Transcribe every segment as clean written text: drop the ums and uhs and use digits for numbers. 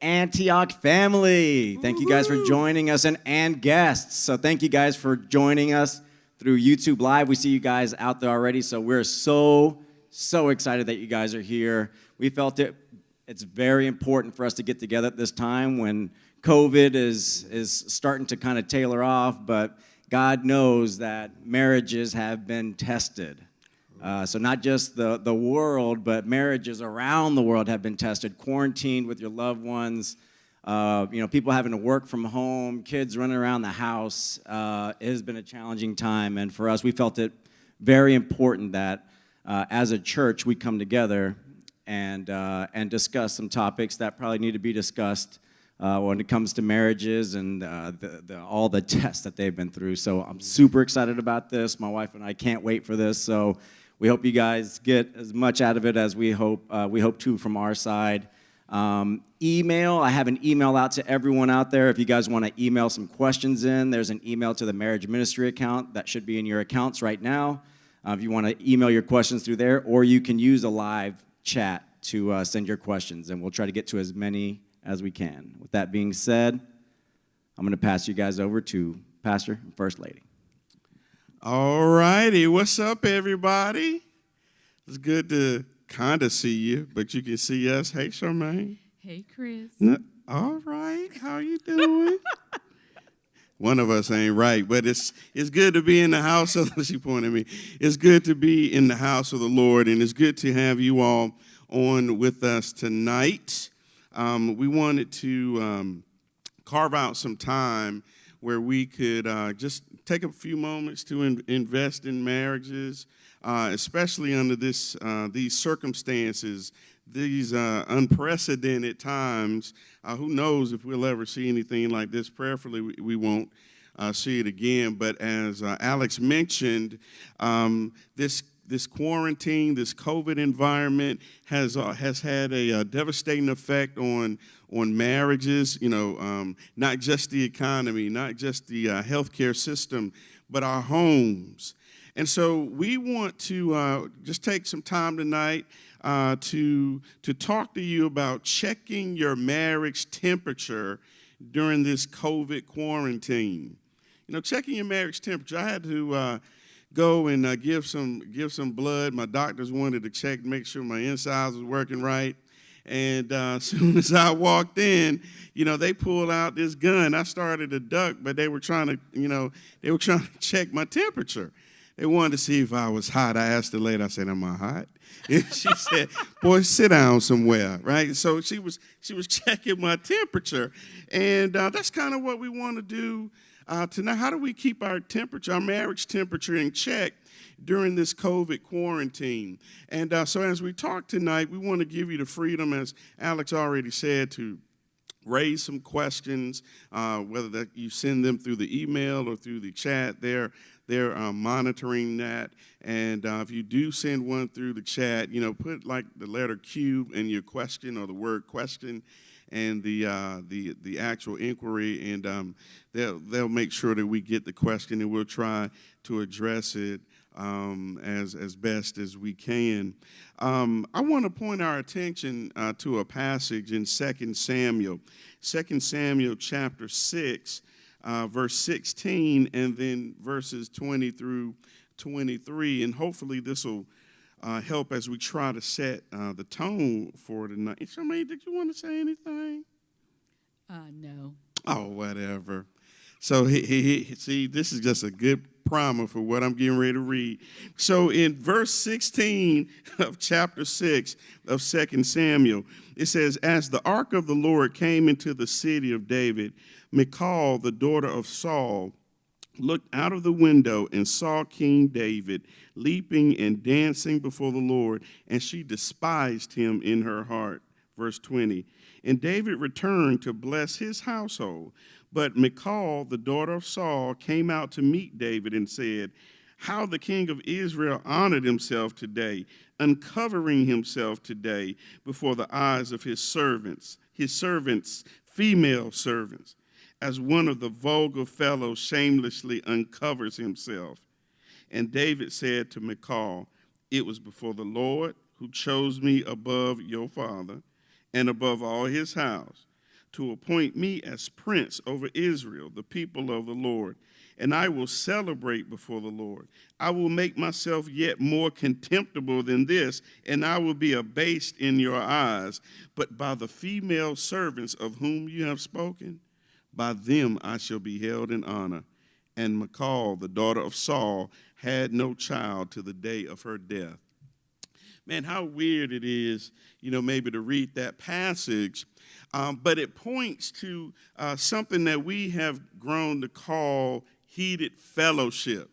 Antioch family. Thank you guys for joining us and guests. So thank you guys for joining us through YouTube Live. We see you guys out there already, so we're so excited that you guys are here. We felt it's very important for us to get together at this time when COVID is starting to kind of tailor off, but God knows that marriages have been tested. So not just the world, but marriages around the world have been tested, quarantined with your loved ones, people having to work from home, kids running around the house. It has been a challenging time, and for us, we felt it very important that as a church, we come together and discuss some topics that probably need to be discussed when it comes to marriages and all the tests that they've been through. So I'm super excited about this. My wife and I can't wait for this. So we hope you guys get as much out of it as we hope to from our side. Email, I have an email out to everyone out there. If you guys want to email some questions in, there's an email to the marriage ministry account that should be in your accounts right now. If you want to email your questions through there, or you can use a live chat to send your questions, and we'll try to get to as many as we can. With that being said, I'm going to pass you guys over to Pastor and First Lady. All righty. What's up, everybody? It's good to kind of see you, but you can see us. Hey, Charmaine. Hey, Chris. All right. How you doing? One of us ain't right, but it's good to be in the house of, she pointed at me. It's good to be in the house of the Lord, and it's good to have you all on with us tonight. We wanted to carve out some time where we could just take a few moments to invest in marriages, especially under these circumstances, these unprecedented times. Who knows if we'll ever see anything like this? Prayerfully, we won't see it again. But as Alex mentioned, this quarantine, this COVID environment has had a devastating effect on marriages, not just the economy, not just the healthcare system, but our homes. And so we want to just take some time tonight to talk to you about checking your marriage temperature during this COVID quarantine. Checking your marriage temperature. I had to go and give some blood. My doctors wanted to check, make sure my insides was working right. And as soon as I walked in, they pulled out this gun. I started to duck, but they were trying to check my temperature. They wanted to see if I was hot. I asked the lady, I said, "Am I hot?" And she said, "Boy, sit down somewhere," right? So she was checking my temperature, and that's kind of what we want to do tonight. How do we keep our marriage temperature in check during this COVID quarantine? And so as we talk tonight, we want to give you the freedom, as Alex already said, to raise some questions, whether that you send them through the email or through the chat. They're monitoring that. And if you do send one through the chat, put like the letter Q in your question or the word question and the actual inquiry, and they'll make sure that we get the question, and we'll try to address it as best as we can. I want to point our attention to a passage in 2 Samuel chapter 6, verse 16, and then verses 20 through 23, and hopefully this will help as we try to set the tone for tonight. Charmaine, did you want to say anything? No. Oh, whatever. So see, this is just a good primer for what I'm getting ready to read. So in verse 16 of chapter 6 of 2 Samuel, it says, "As the ark of the Lord came into the city of David, Michal, the daughter of Saul, looked out of the window and saw King David leaping and dancing before the Lord, and she despised him in her heart." Verse 20, "And David returned to bless his household. But Michal, the daughter of Saul, came out to meet David and said, 'How the king of Israel honored himself today, uncovering himself today before the eyes of his servants, female servants, as one of the vulgar fellows shamelessly uncovers himself.' And David said to Michal, 'It was before the Lord who chose me above your father and above all his house, to appoint me as prince over Israel, the people of the Lord. And I will celebrate before the Lord. I will make myself yet more contemptible than this, and I will be abased in your eyes. But by the female servants of whom you have spoken, by them I shall be held in honor. And Michal, the daughter of Saul, had no child to the day of her death. Man, how weird it is, maybe to read that passage. But it points to something that we have grown to call heated fellowship.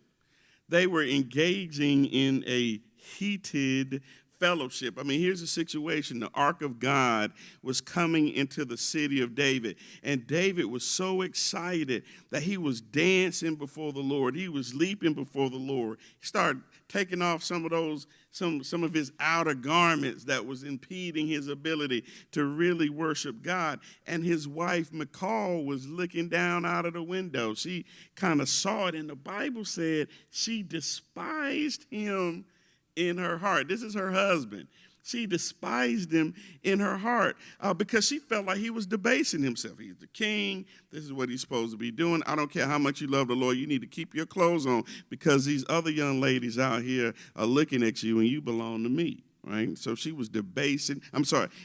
They were engaging in a heated fellowship. I mean, here's the situation. The ark of God was coming into the city of David, and David was so excited that he was dancing before the Lord. He was leaping before the Lord. He started taking off some of his outer garments that was impeding his ability to really worship God. And his wife, Michal, was looking down out of the window. She kind of saw it, and the Bible said she despised him in her heart. This is her husband. She despised him in her heart because she felt like he was debasing himself. He's the king. This is what he's supposed to be doing. I don't care how much you love the Lord. You need to keep your clothes on because these other young ladies out here are looking at you and you belong to me. Right? So she was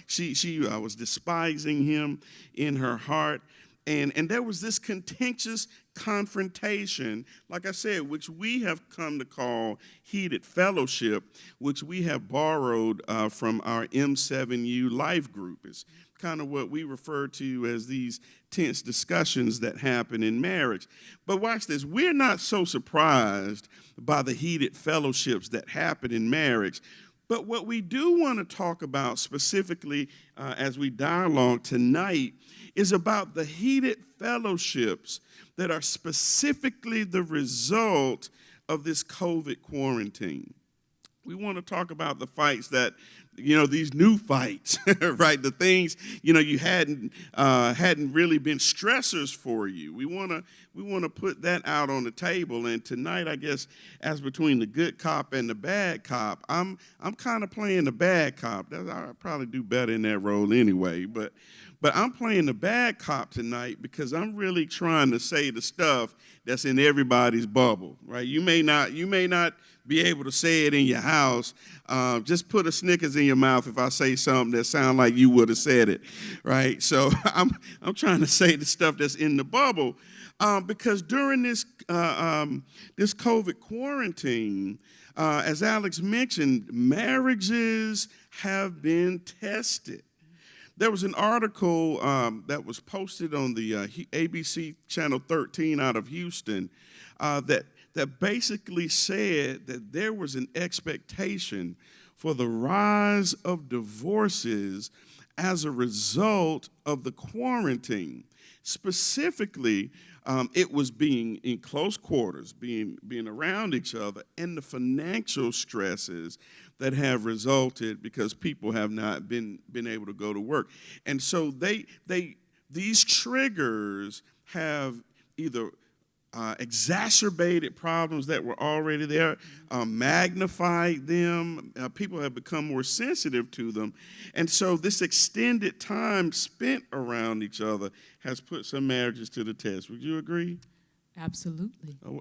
she was despising him in her heart. And there was this contentious confrontation, like I said, which we have come to call heated fellowship, which we have borrowed from our M7U life group. It's kind of what we refer to as these tense discussions that happen in marriage. But watch this. We're not so surprised by the heated fellowships that happen in marriage. But what we do want to talk about specifically as we dialogue tonight is about the heated fellowships that are specifically the result of this COVID quarantine. We want to talk about the fights that, these new fights, right? The things, you hadn't really been stressors for you. We want to put that out on the table. And tonight, I guess, as between the good cop and the bad cop, I'm kind of playing the bad cop. I'll probably do better in that role anyway. But I'm playing the bad cop tonight because I'm really trying to say the stuff that's in everybody's bubble, right? You may not be able to say it in your house. Just put a Snickers in your mouth if I say something that sounds like you would have said it, right? So I'm trying to say the stuff that's in the bubble because during this COVID quarantine, as Alex mentioned, marriages have been tested. There was an article that was posted on the ABC Channel 13 out of Houston that basically said that there was an expectation for the rise of divorces as a result of the quarantine. Specifically, it was being in close quarters, being around each other, and the financial stresses that have resulted because people have not been able to go to work. And so these triggers have either exacerbated problems that were already there, magnified them. People have become more sensitive to them. And so this extended time spent around each other has put some marriages to the test. Would you agree? Absolutely. Oh,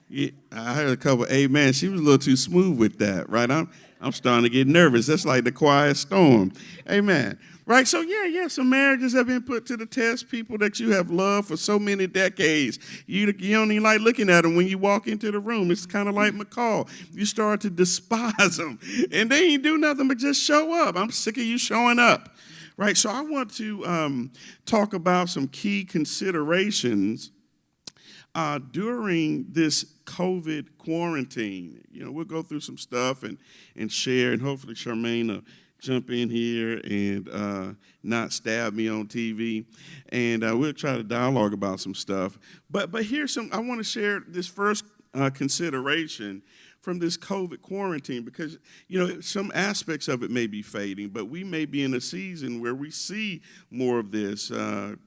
yeah, I heard a couple amen. She was a little too smooth with that, right? I'm starting to get nervous. That's like the quiet storm. Amen. Right? So, yeah, some marriages have been put to the test. People that you have loved for so many decades. You don't even like looking at them when you walk into the room. It's kind of like McCall. You start to despise them. And they ain't do nothing but just show up. I'm sick of you showing up. Right? So I want to talk about some key considerations during this COVID quarantine. We'll go through some stuff and share, and hopefully Charmaine will jump in here and not stab me on TV. And we'll try to dialogue about some stuff. But here's I want to share this first consideration from this COVID quarantine because, some aspects of it may be fading, but we may be in a season where we see more of this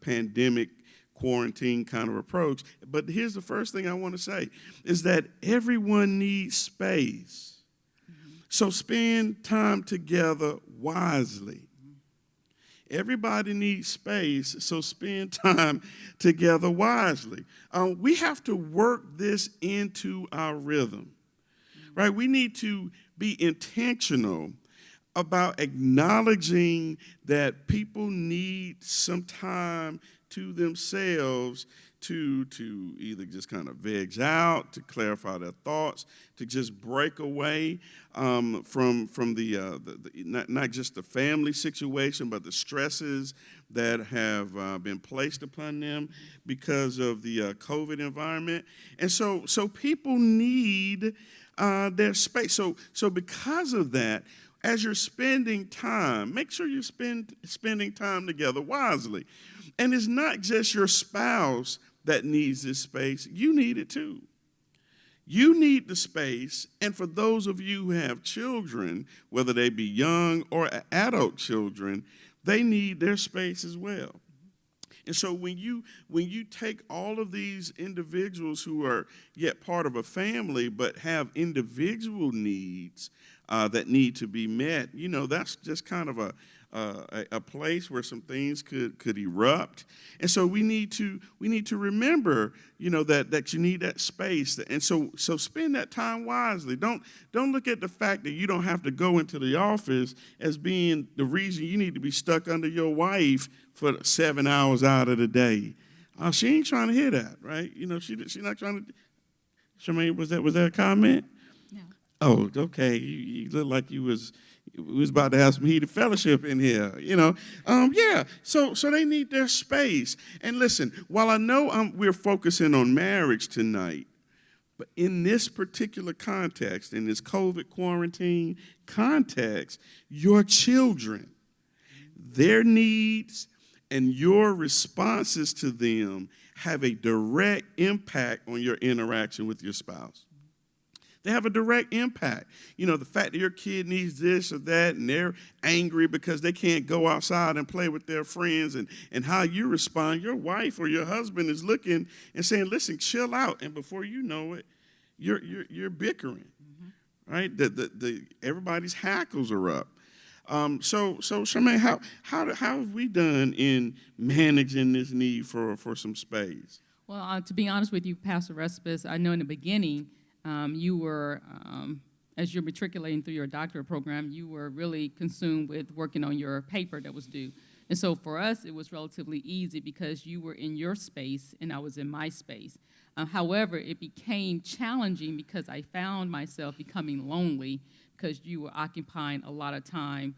pandemic quarantine kind of approach. But here's the first thing I want to say is that everyone needs space. So spend time together wisely. Everybody needs space, so spend time together wisely. We have to work this into our rhythm, right? We need to be intentional about acknowledging that people need some time to themselves to either just kind of veg out, to clarify their thoughts, to just break away from the not just the family situation, but the stresses that have been placed upon them because of the COVID environment. And so people need their space. So because of that, as you're spending time, make sure you're spending time together wisely. And it's not just your spouse that needs this space. You need it too. You need the space. And for those of you who have children, whether they be young or adult children, they need their space as well. And so when you take all of these individuals who are yet part of a family but have individual needs that need to be met, that's just kind of a place where some things could erupt. And so we need to remember, that you need that space. And so spend that time wisely. Don't look at the fact that you don't have to go into the office as being the reason you need to be stuck under your wife for 7 hours out of the day. She ain't trying to hear that, right? She's not trying to. Charmaine, was that a comment? No. Oh, okay. You look like we was about to have some heated fellowship in here, Yeah. So they need their space. And listen, while I know we're focusing on marriage tonight, but in this particular context, in this COVID quarantine context, your children, their needs, and your responses to them have a direct impact on your interaction with your spouse. They have a direct impact. The fact that your kid needs this or that, and they're angry because they can't go outside and play with their friends, and how you respond, your wife or your husband is looking and saying, listen, chill out. And before you know it, you're bickering, right? Everybody's hackles are up. So Charmaine, how have we done in managing this need for some space? Well, to be honest with you, Pastor Respis, I know in the beginning, you were, as you're matriculating through your doctorate program, you were really consumed with working on your paper that was due. And so for us, it was relatively easy because you were in your space and I was in my space. However, it became challenging because I found myself becoming lonely because you were occupying a lot of time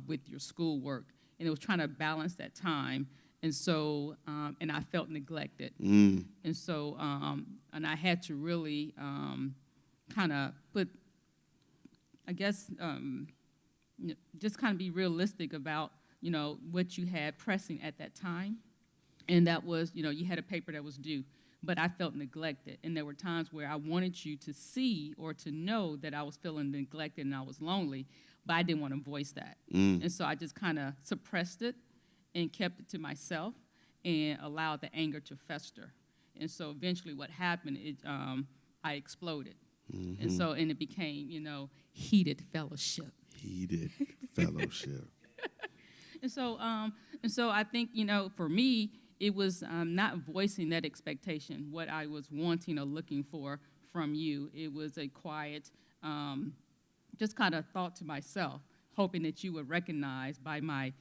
with your schoolwork. And it was trying to balance that time. And so, and I felt neglected. And so, and I had to really kind of put, I guess, just kind of be realistic about, what you had pressing at that time. And that was, you had a paper that was due. But I felt neglected. And there were times where I wanted you to see or to know that I was feeling neglected and I was lonely, but I didn't want to voice that. And so I just kind of suppressed it and kept it to myself and allowed the anger to fester. And so eventually what happened, I exploded. And so, and it became, heated fellowship. Heated fellowship. And so I think, for me, it was not voicing that expectation, what I was wanting or looking for from you. It was a quiet, just kind of thought to myself, hoping that you would recognize by my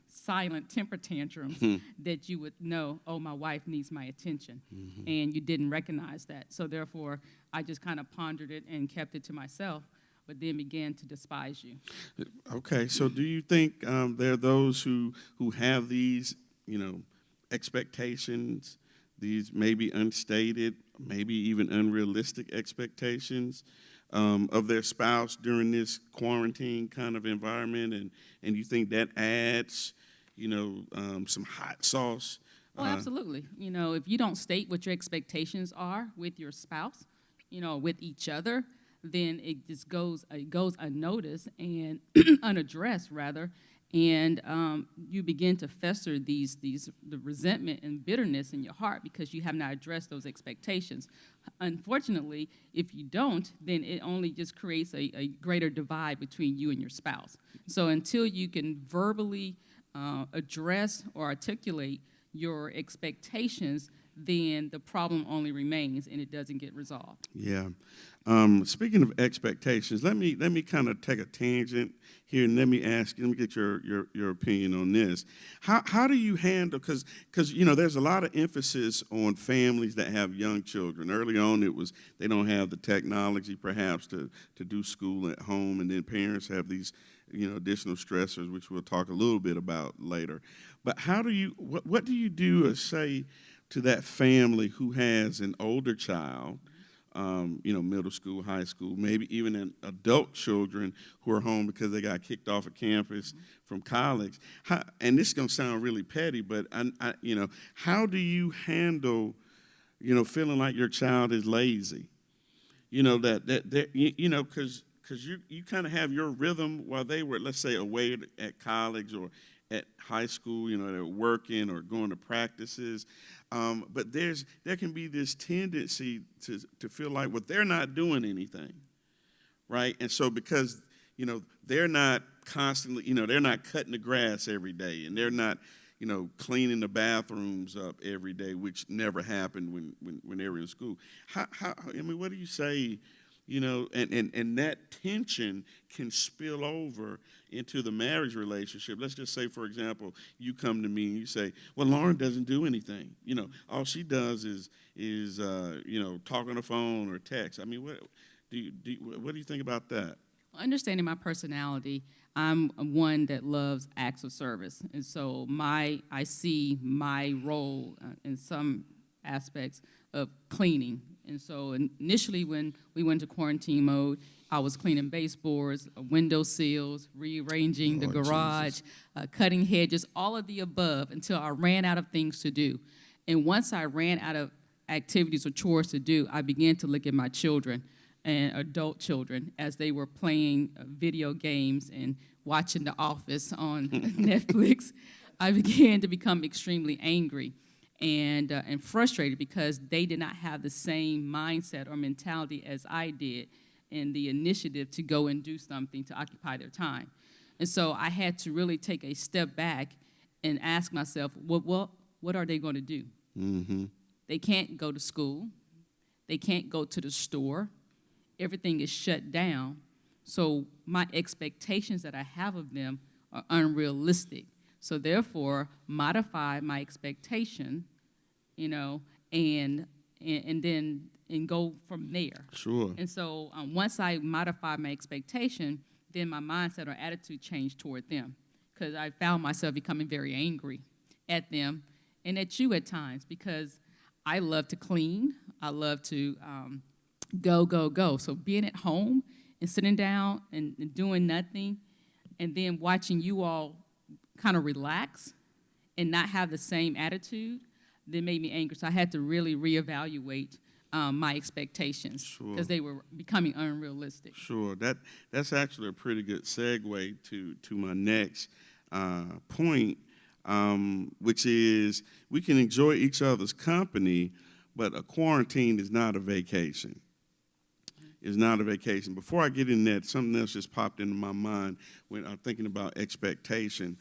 silent temper tantrums that you would know, oh, my wife needs my attention. And you didn't recognize that. So therefore, I just kind of pondered it and kept it to myself, but then began to despise you. Okay, so do you think there are those who have these, expectations, these maybe unstated, maybe even unrealistic expectations of their spouse during this quarantine kind of environment, and you think that adds, some hot sauce? Well, absolutely. If you don't state what your expectations are with your spouse, with each other, then it just goes unnoticed and unaddressed, rather, and you begin to fester the resentment and bitterness in your heart because you have not addressed those expectations. Unfortunately, if you don't, then it only just creates a greater divide between you and your spouse. So until you can verbally address or articulate your expectations, then the problem only remains and it doesn't get resolved. Yeah. Speaking of expectations, let me kind of take a tangent here and let me get your opinion on this. How do you handle, because there's a lot of emphasis on families that have young children. Early on it was they don't have the technology perhaps to do school at home, and then parents have these additional stressors, which we'll talk a little bit about later. But what do you do, say, to that family who has an older child, middle school, high school, maybe even an adult children who are home because they got kicked off of campus from college? And this is going to sound really petty, but how do you handle, feeling like your child is lazy? Because you kind of have your rhythm while they were, let's say, away at college or at high school, they're working or going to practices. But there can be this tendency to feel like, well, they're not doing anything, right? And so because, they're not constantly, they're not cutting the grass every day, and they're not, cleaning the bathrooms up every day, which never happened when they were in school. What do you say? And that tension can spill over into the marriage relationship. Let's just say, for example, you come to me and you say, well, Lauren doesn't do anything. All she does is talk on the phone or text. What do you think about that? Understanding my personality, I'm one that loves acts of service. And so I see my role in some aspects of cleaning. And so initially when we went to quarantine mode, I was cleaning baseboards, window sills, rearranging the garage, cutting hedges, all of the above, until I ran out of things to do. And once I ran out of activities or chores to do, I began to look at my children and adult children as they were playing video games and watching The Office on Netflix. I began to become extremely angry and frustrated because they did not have the same mindset or mentality as I did in the initiative to go and do something to occupy their time. And so I had to really take a step back and ask myself, what are they going to do? Mm-hmm. They can't go to school. They can't go to the store. Everything is shut down. So my expectations that I have of them are unrealistic. So therefore, modify my expectation, and go from there. Sure. And so once I modify my expectation, then my mindset or attitude changed toward them, because I found myself becoming very angry at them and at you at times, because I love to clean. I love to go. So being at home and sitting down and doing nothing, and then watching you all kind of relax and not have the same attitude, that made me angry. So I had to really reevaluate my expectations, because they were becoming unrealistic. Sure. That's actually a pretty good segue to my next point, which is we can enjoy each other's company, but a quarantine is not a vacation. Is not a vacation. Before I get in that, something else just popped into my mind when I'm thinking about expectation.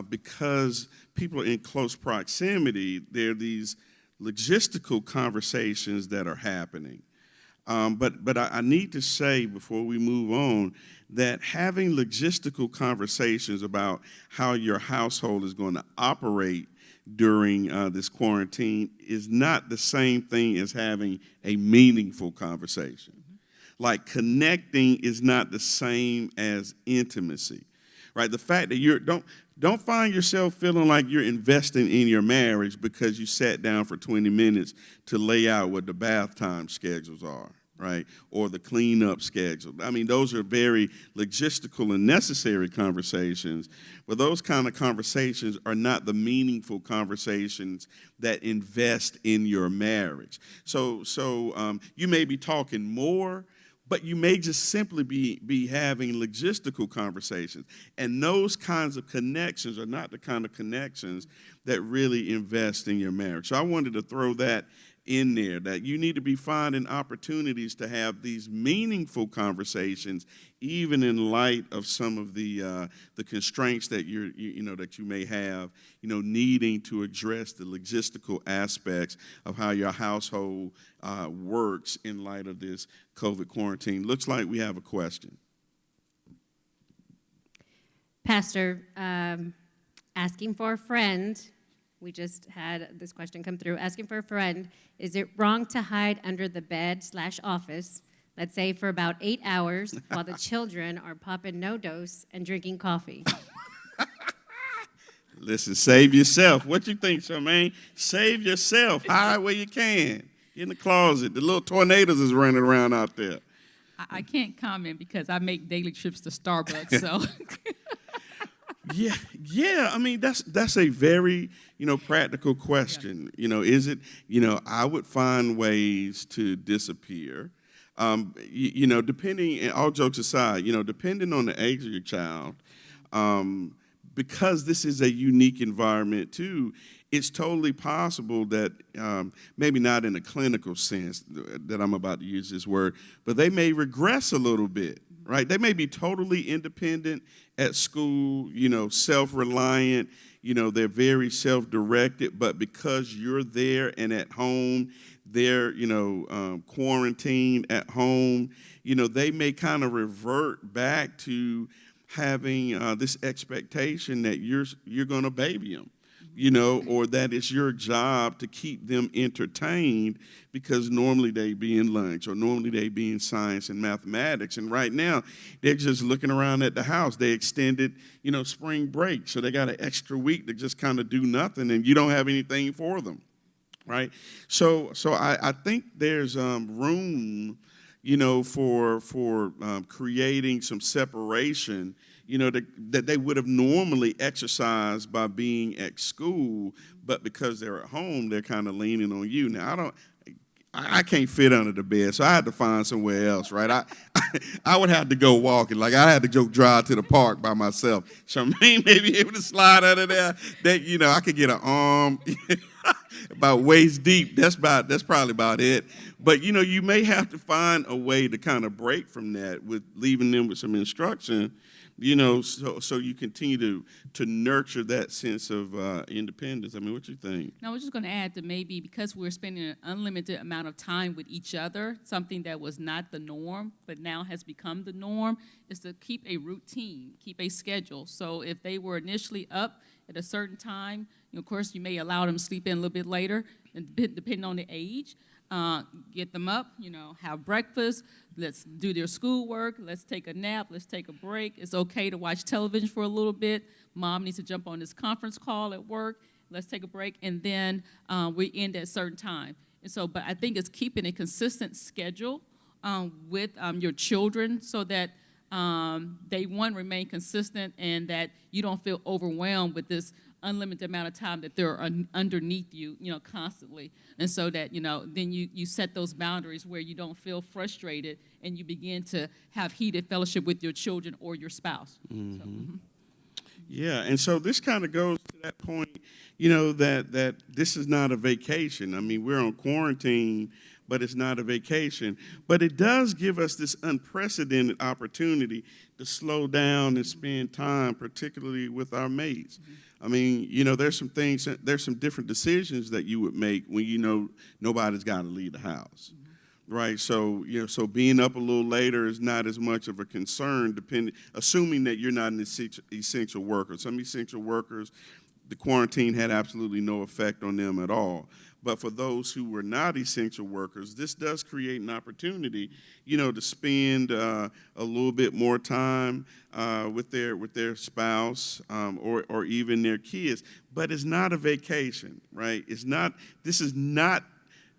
Because people are in close proximity, there are these logistical conversations that are happening. But I need to say before we move on that having logistical conversations about how your household is going to operate during this quarantine is not the same thing as having a meaningful conversation. Like, connecting is not the same as intimacy, right? The fact that don't find yourself feeling like you're investing in your marriage because you sat down for 20 minutes to lay out what the bath time schedules are, right? Or the cleanup schedule. Those are very logistical and necessary conversations, but those kind of conversations are not the meaningful conversations that invest in your marriage. So you may be talking more, but you may just simply be having logistical conversations. And those kinds of connections are not the kind of connections that really invest in your marriage. So I wanted to throw that in there, that you need to be finding opportunities to have these meaningful conversations, even in light of some of the constraints that that you may have, needing to address the logistical aspects of how your household works in light of this COVID quarantine. Looks like we have a question. Pastor, asking for a friend. We just had this question come through. Asking for a friend, is it wrong to hide under the bed/office, let's say for about 8 hours, while the children are popping no-dose and drinking coffee? Listen, save yourself. What you think, Charmaine? Save yourself. Hide where you can. Get in the closet. The little tornadoes is running around out there. I can't comment because I make daily trips to Starbucks, so. Yeah. I mean, that's a very, practical question. Yeah. Is it, I would find ways to disappear. Depending, and all jokes aside, depending on the age of your child, because this is a unique environment too, it's totally possible that, maybe not in a clinical sense that I'm about to use this word, but they may regress a little bit, right? They may be totally independent at school, self-reliant, they're very self-directed, but because you're there and at home, they're, quarantined at home, they may kind of revert back to having this expectation that you're going to baby them. Or that it's your job to keep them entertained because normally they be in lunch or normally they be in science and mathematics. And right now, they're just looking around at the house. They extended, spring break, so they got an extra week to just kind of do nothing, and you don't have anything for them, right? So I think there's room, for creating some separation, that they would have normally exercised by being at school, but because they're at home, they're kind of leaning on you. Now, I can't fit under the bed, so I had to find somewhere else, right? I would have to go walking. Like, I had to go drive to the park by myself. Charmaine may be able to slide under there. That, I could get an arm about waist deep. That's probably about it. But, you may have to find a way to kind of break from that with leaving them with some instruction, so you continue to nurture that sense of independence. I mean, what you think? Now, I was just going to add that maybe because we're spending an unlimited amount of time with each other, something that was not the norm, but now has become the norm, is to keep a routine, keep a schedule. So if they were initially up at a certain time, of course, you may allow them to sleep in a little bit later, depending on the age. Get them up, have breakfast, let's do their schoolwork, let's take a nap, let's take a break. It's okay to watch television for a little bit. Mom needs to jump on this conference call at work. Let's take a break, and then we end at a certain time. And so, but I think it's keeping a consistent schedule with your children so that they, remain consistent and that you don't feel overwhelmed with this unlimited amount of time that they're underneath you, constantly. And so that, then you set those boundaries where you don't feel frustrated and you begin to have heated fellowship with your children or your spouse. Mm-hmm. So, mm-hmm. Yeah, and so this kind of goes to that point, that this is not a vacation. I mean, we're on quarantine, but it's not a vacation. But it does give us this unprecedented opportunity to slow down and spend time, particularly with our mates. Mm-hmm. I mean, there's some different decisions that you would make when nobody's got to leave the house. Mm-hmm. Right, so so being up a little later is not as much of a concern, assuming that you're not an essential worker. Some essential workers, the quarantine had absolutely no effect on them at all. But for those who were not essential workers, this does create an opportunity, to spend a little bit more time with their spouse or even their kids. But it's not a vacation, right? This is not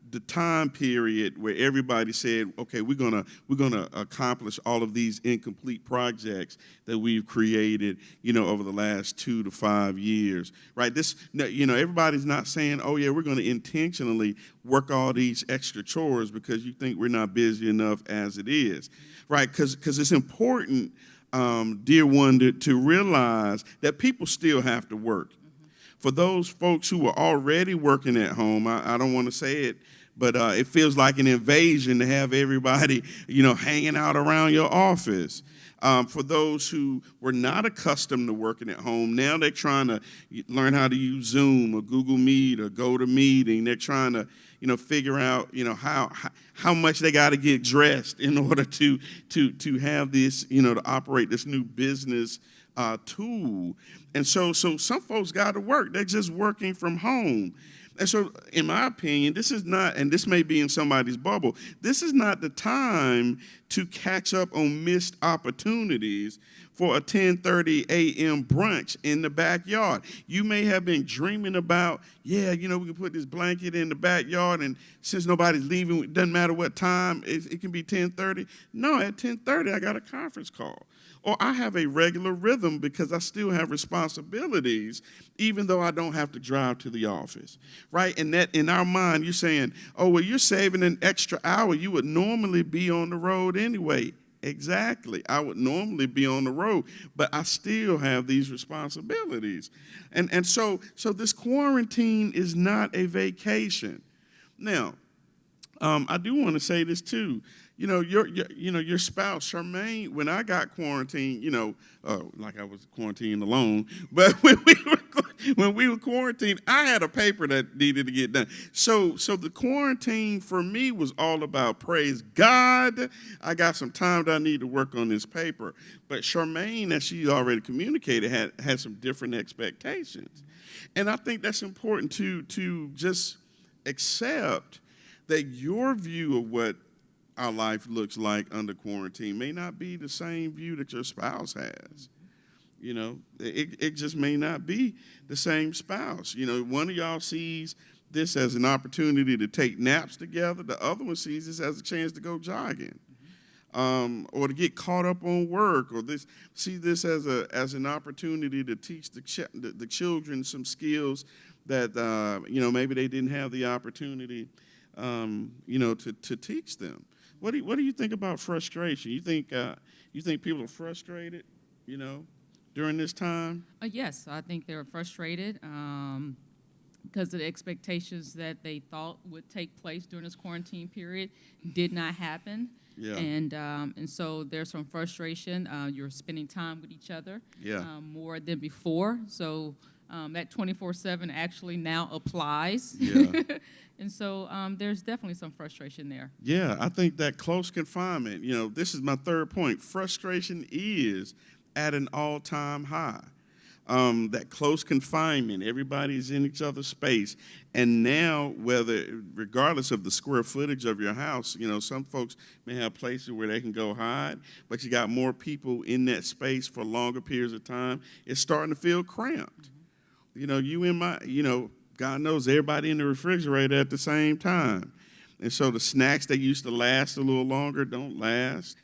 the time period where everybody said, okay, we're gonna accomplish all of these incomplete projects that we've created, over the last 2 to 5 years, right? Everybody's not saying, oh yeah, we're gonna intentionally work all these extra chores because you think we're not busy enough as it is, right? Because it's important, dear one, to realize that people still have to work. For those folks who are already working at home, I don't want to say it, But it feels like an invasion to have everybody, hanging out around your office. For those who were not accustomed to working at home, now they're trying to learn how to use Zoom or Google Meet or GoToMeeting. They're trying to, figure out, how much they got to get dressed in order to have this, to operate this new business tool. And so some folks got to work. They're just working from home. And so, in my opinion, this is not, and this may be in somebody's bubble, this is not the time to catch up on missed opportunities for a 10:30 a.m. brunch in the backyard. You may have been dreaming about, we can put this blanket in the backyard, and since nobody's leaving, it doesn't matter what time, it can be 10:30. No, at 10:30, I got a conference call. Or I have a regular rhythm because I still have responsibilities, even though I don't have to drive to the office, right? And that in our mind, you're saying, oh, well, you're saving an extra hour. You would normally be on the road anyway. Exactly. I would normally be on the road, but I still have these responsibilities. And so this quarantine is not a vacation. Now, I do want to say this too. Your spouse, Charmaine, when I got quarantined, like I was quarantined alone, but when we were quarantined, I had a paper that needed to get done. So the quarantine for me was all about, praise God, I got some time that I need to work on this paper. But Charmaine, as she already communicated, had some different expectations. And I think that's important to just accept that your view of what our life looks like under quarantine may not be the same view that your spouse has. It just may not be the same spouse. One of y'all sees this as an opportunity to take naps together. The other one sees this as a chance to go jogging, or to get caught up on work, or see this as an opportunity to teach the children some skills that maybe they didn't have the opportunity to teach them. What do you think about frustration? You think people are frustrated, during this time? Yes, I think they were frustrated because of the expectations that they thought would take place during this quarantine period did not happen. Yeah. And so there's some frustration. You're spending time with each other more than before. So that 24/7 actually now applies. Yeah. And so there's definitely some frustration there. Yeah, I think that close confinement, this is my third point. Frustration is at an all-time high. That close confinement, everybody's in each other's space. And now, regardless of the square footage of your house, some folks may have places where they can go hide, but you got more people in that space for longer periods of time. It's starting to feel cramped. God knows everybody in the refrigerator at the same time. And so the snacks that used to last a little longer don't last.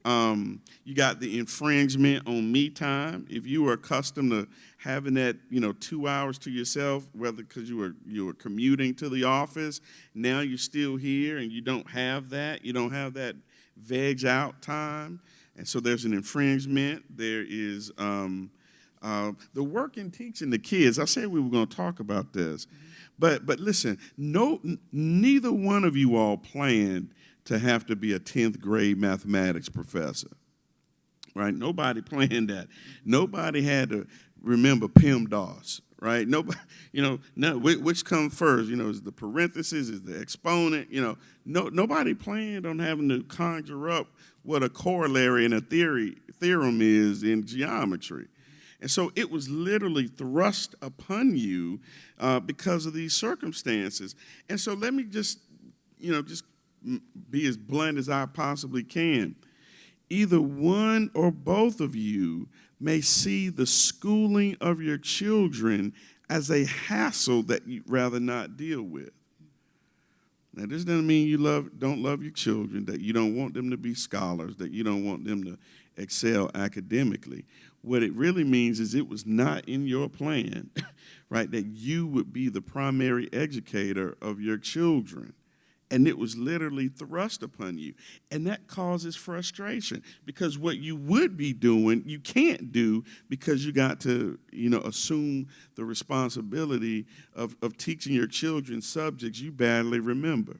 You got the infringement on me time. If you were accustomed to having that, 2 hours to yourself, whether because you were commuting to the office, now you're still here and you don't have that. You don't have that veg out time. And so there's an infringement. There is the work in teaching the kids. I said we were going to talk about this, but listen, neither one of you all planned to have to be a 10th grade mathematics professor, right? Nobody planned that. Nobody had to remember PEMDAS, right? Nobody, which comes first? Is the parenthesis, is the exponent? Nobody planned on having to conjure up what a corollary and a theorem is in geometry. And so it was literally thrust upon you because of these circumstances. And so let me just be as blunt as I possibly can. Either one or both of you may see the schooling of your children as a hassle that you'd rather not deal with. Now, this doesn't mean you don't love your children, that you don't want them to be scholars, that you don't want them to excel academically. What it really means is it was not in your plan, right, that you would be the primary educator of your children. And it was literally thrust upon you. And that causes frustration because what you would be doing, you can't do because you got to, assume the responsibility of teaching your children subjects you badly remember.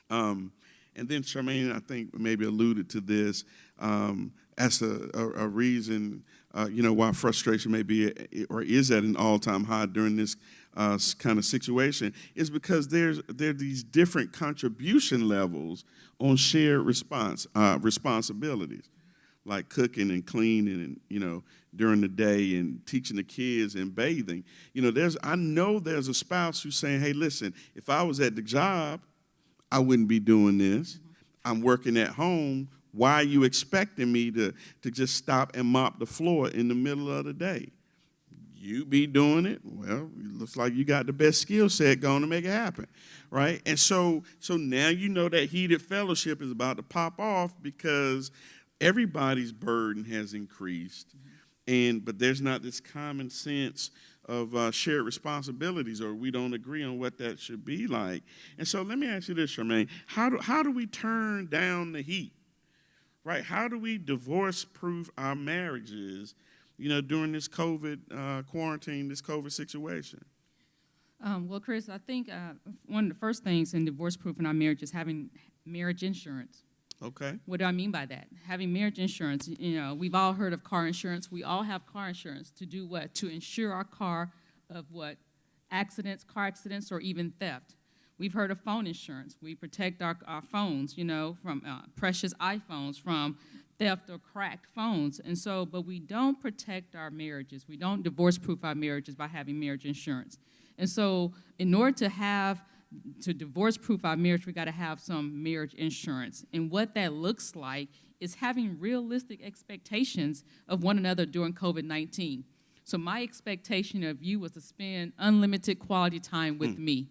And then Charmaine, I think, maybe alluded to this as a reason, why frustration may be or is at an all-time high during this kind of situation, is because there are these different contribution levels on shared responsibilities, like cooking and cleaning and, during the day and teaching the kids and bathing. I know there's a spouse who's saying, hey, listen, if I was at the job, I wouldn't be doing this. I'm working at home. Why are you expecting me to just stop and mop the floor in the middle of the day? You be doing it. Well, it looks like you got the best skill set going to make it happen, right? And so now that heated fellowship is about to pop off because everybody's burden has increased, but there's not this common sense of shared responsibilities, or we don't agree on what that should be like. And so let me ask you this, Charmaine. How do we turn down the heat, right? How do we divorce-proof our marriages, during this COVID quarantine, this COVID situation? Well, Chris, I think one of the first things in divorce-proof in our marriage is having marriage insurance. Okay. What do I mean by that? Having marriage insurance, we've all heard of car insurance. We all have car insurance to do what? To insure our car of what? Accidents, car accidents, or even theft. We've heard of phone insurance. We protect our phones, from precious iPhones, from theft or cracked phones. And so, but we don't protect our marriages. We don't divorce-proof our marriages by having marriage insurance. And so in order to divorce-proof our marriage, we got to have some marriage insurance. And what that looks like is having realistic expectations of one another during COVID-19. So my expectation of you was to spend unlimited quality time with me,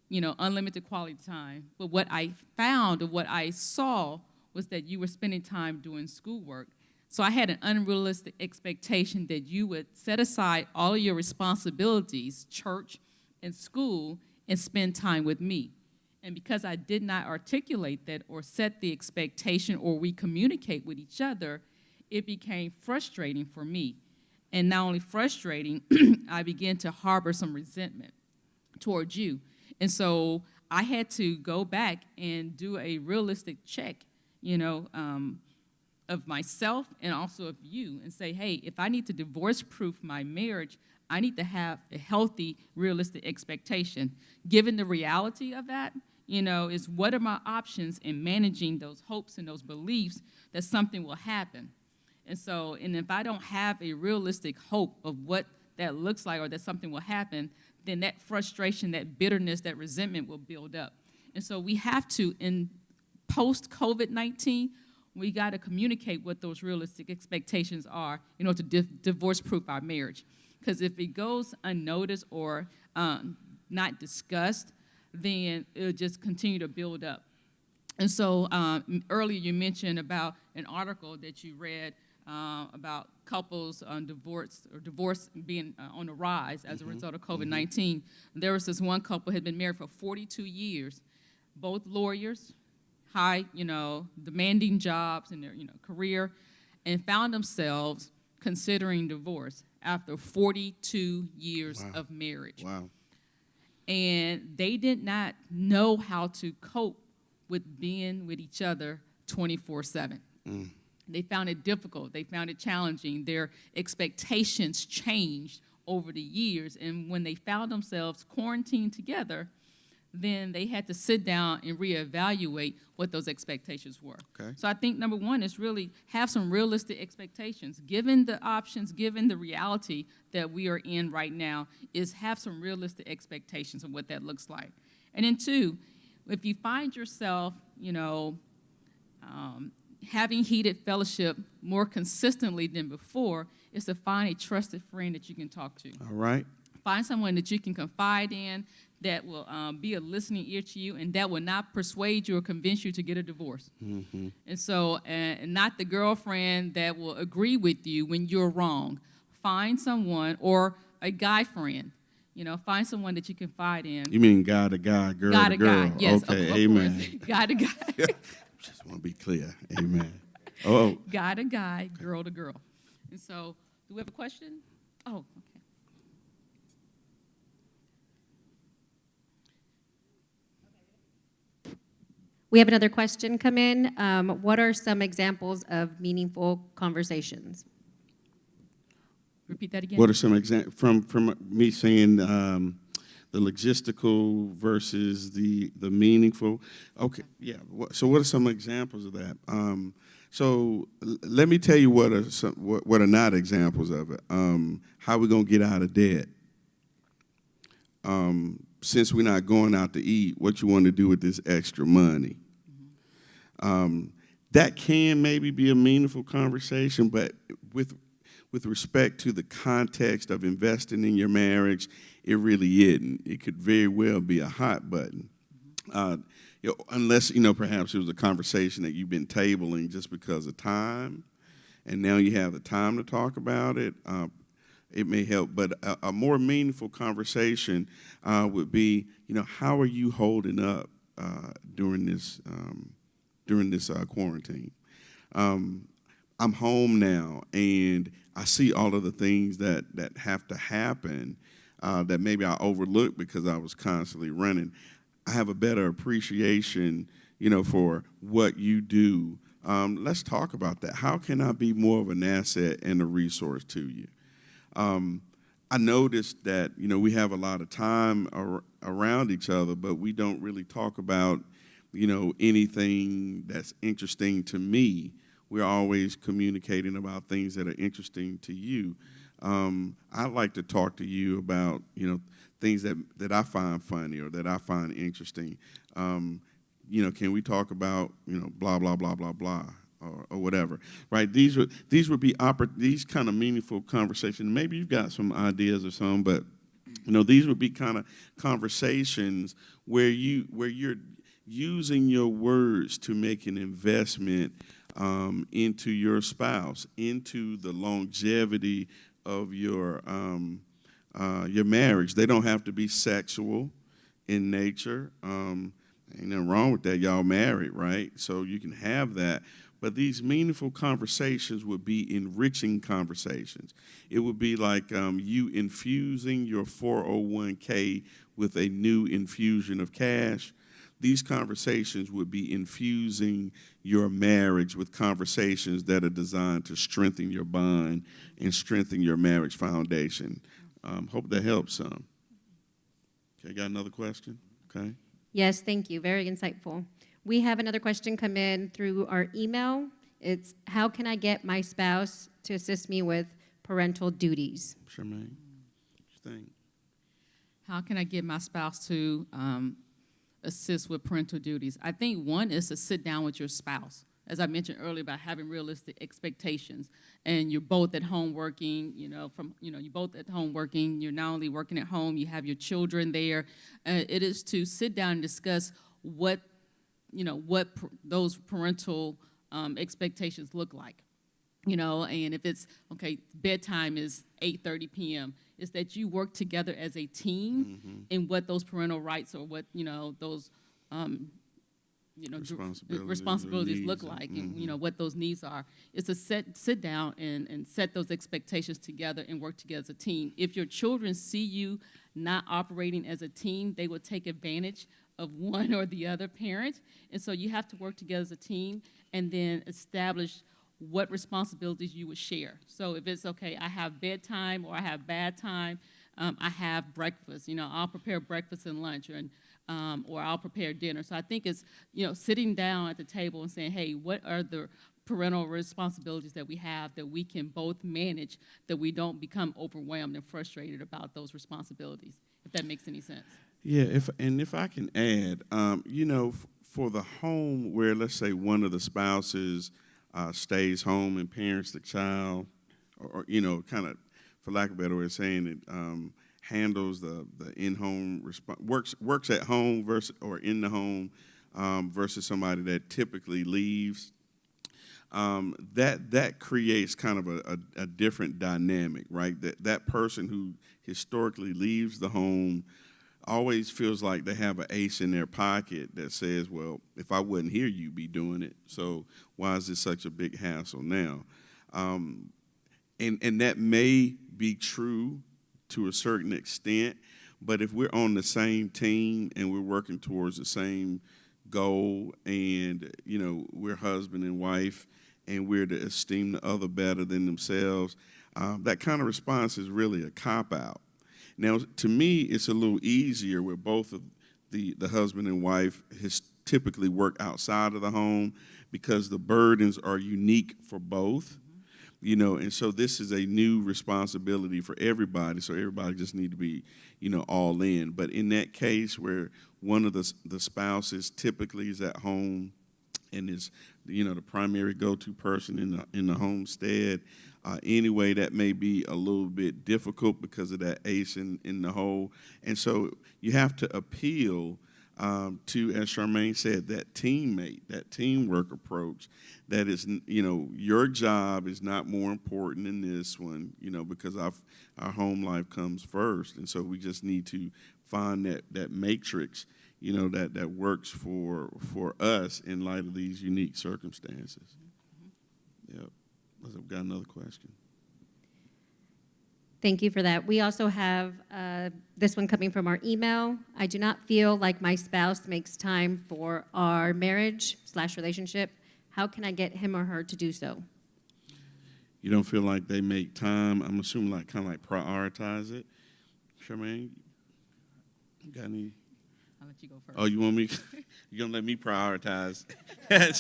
unlimited quality time. But what I found, or what I saw, was that you were spending time doing schoolwork. So I had an unrealistic expectation that you would set aside all of your responsibilities, church and school, and spend time with me. And because I did not articulate that or set the expectation or we communicate with each other, it became frustrating for me. And not only frustrating, I began to harbor some resentment towards you. And so I had to go back and do a realistic check, of myself and also of you, and say, hey, if I need to divorce-proof my marriage, I need to have a healthy, realistic expectation. Given the reality of that, is what are my options in managing those hopes and those beliefs that something will happen? And so, and if I don't have a realistic hope of what that looks like or that something will happen, then that frustration, that bitterness, that resentment will build up. And so we have to, in post-COVID-19, we got to communicate what those realistic expectations are in order to divorce-proof our marriage. Because if it goes unnoticed or not discussed, then it'll just continue to build up. And so earlier you mentioned about an article that you read about couples on divorce being on the rise as a result of COVID-19. There was this one couple had been married for 42 years, both lawyers, high, demanding jobs in their, career, and found themselves considering divorce after 42 years of marriage. Wow. And they did not know how to cope with being with each other 24/7. They found it difficult. They found it challenging. Their expectations changed over the years. And when they found themselves quarantined together, then they had to sit down and reevaluate what those expectations were. Okay. So I think number one is really have some realistic expectations. Given the options, given the reality that we are in right now, is have some realistic expectations of what that looks like. And then two, if you find yourself, having heated fellowship more consistently than before, is to find a trusted friend that you can talk to. All right. Find someone that you can confide in, that will be a listening ear to you, and that will not persuade you or convince you to get a divorce. And so, and not the girlfriend that will agree with you when you're wrong. Find someone, or a guy friend, find someone that you confide in. You mean guy to guy, girl Guy to girl? guy, yes. Okay, of amen. course. Guy to guy. Just want to be clear. Amen. Oh. Guy to guy, girl to girl. And so, do we have a question? Oh, okay. We have another question come in. What are some examples of meaningful conversations? Repeat that again. What are some examples from me saying the logistical versus the meaningful? Okay, yeah. So what are some examples of that? Let me tell you what are not examples of it. How we gonna get out of debt? Since we're not going out to eat, what you want to do with this extra money? That can maybe be a meaningful conversation, but with respect to the context of investing in your marriage, it really isn't. It could very well be a hot button. Unless, perhaps it was a conversation that you've been tabling just because of time, and now you have the time to talk about it. It may help, but a more meaningful conversation would be, how are you holding up during this quarantine? I'm home now, and I see all of the things that have to happen that maybe I overlooked because I was constantly running. I have a better appreciation, for what you do. Let's talk about that. How can I be more of an asset and a resource to you? I noticed that, we have a lot of time around each other, but we don't really talk about, anything that's interesting to me. We're always communicating about things that are interesting to you. I like to talk to you about, things that I find funny or that I find interesting. Can we talk about, blah, blah, blah, blah, blah, or whatever, right? These would be these kind of meaningful conversations. Maybe you've got some ideas or some, but, these would be kind of conversations where you're using your words to make an investment into your spouse, into the longevity of your marriage. They don't have to be sexual in nature. Ain't nothing wrong with that. Y'all married, right? So you can have that. But these meaningful conversations would be enriching conversations. It would be like you infusing your 401k with a new infusion of cash. These conversations would be infusing your marriage with conversations that are designed to strengthen your bond and strengthen your marriage foundation. Hope that helps some. Okay, got another question? Okay. Yes, thank you. Very insightful. We have another question come in through our email. It's, how can I get my spouse to assist me with parental duties? Charmaine, what you think? How can I get my spouse to assist with parental duties? I think one is to sit down with your spouse. As I mentioned earlier about having realistic expectations, and you're both at home working, you're both at home working, you're not only working at home, you have your children there. It is to sit down and discuss what those parental expectations look like. And if it's, okay, bedtime is 8:30 p.m., is that you work together as a team in what those parental rights or what, those, responsibilities look like and, what those needs are. It's to sit down and set those expectations together and work together as a team. If your children see you not operating as a team, they will take advantage of one or the other parent. And so you have to work together as a team and then establish what responsibilities you would share. So if it's, okay, I have bedtime or I have bad time, I have breakfast. I'll prepare breakfast and lunch, or I'll prepare dinner. So I think it's, sitting down at the table and saying, hey, what are the parental responsibilities that we have that we can both manage, that we don't become overwhelmed and frustrated about those responsibilities, if that makes any sense. Yeah, if I can add, for the home where, let's say, one of the spouses stays home and parents the child, or kind of, for lack of a better way of saying it, handles the in-home works at home versus or in the home versus somebody that typically leaves. That creates kind of a different dynamic, right? That person who historically leaves the home always feels like they have an ace in their pocket that says, well, if I wasn't here, you'd be doing it. So why is this such a big hassle now? And that may be true to a certain extent, but if we're on the same team and we're working towards the same goal, and we're husband and wife, and we're to esteem the other better than themselves, that kind of response is really a cop-out. Now, to me, it's a little easier where both of the husband and wife has typically work outside of the home because the burdens are unique for both, and so this is a new responsibility for everybody, so everybody just need to be, all in. But in that case where one of the spouses typically is at home and is, the primary go-to person in the homestead, anyway, that may be a little bit difficult because of that ace in the hole. And so you have to appeal to, as Charmaine said, that teammate, that teamwork approach. That is, your job is not more important than this one, because our home life comes first. And so we just need to find that matrix, that works for us in light of these unique circumstances. Yep. I've got another question. Thank you for that. We also have this one coming from our email. I do not feel like my spouse makes time for our marriage/relationship. How can I get him or her to do so? You don't feel like they make time? I'm assuming kind of prioritize it. Charmaine, you got any? I'll let you go first. Oh, you want me? You're going to let me prioritize? How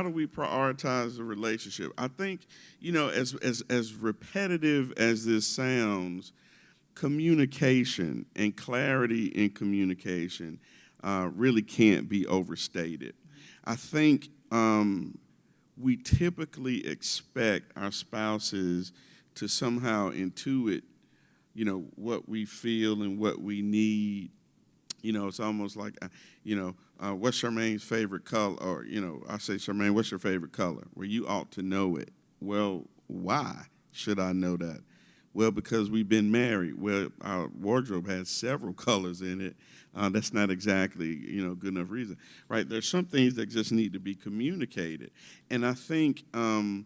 do we prioritize the relationship? I think, as repetitive as this sounds, communication and clarity in communication really can't be overstated. I think we typically expect our spouses to somehow intuit, what we feel and what we need. It's almost like, what's Charmaine's favorite color? Or, I say, Charmaine, what's your favorite color? Well, you ought to know it. Well, why should I know that? Well, because we've been married. Well, our wardrobe has several colors in it. That's not exactly, good enough reason, right? There's some things that just need to be communicated. And I think so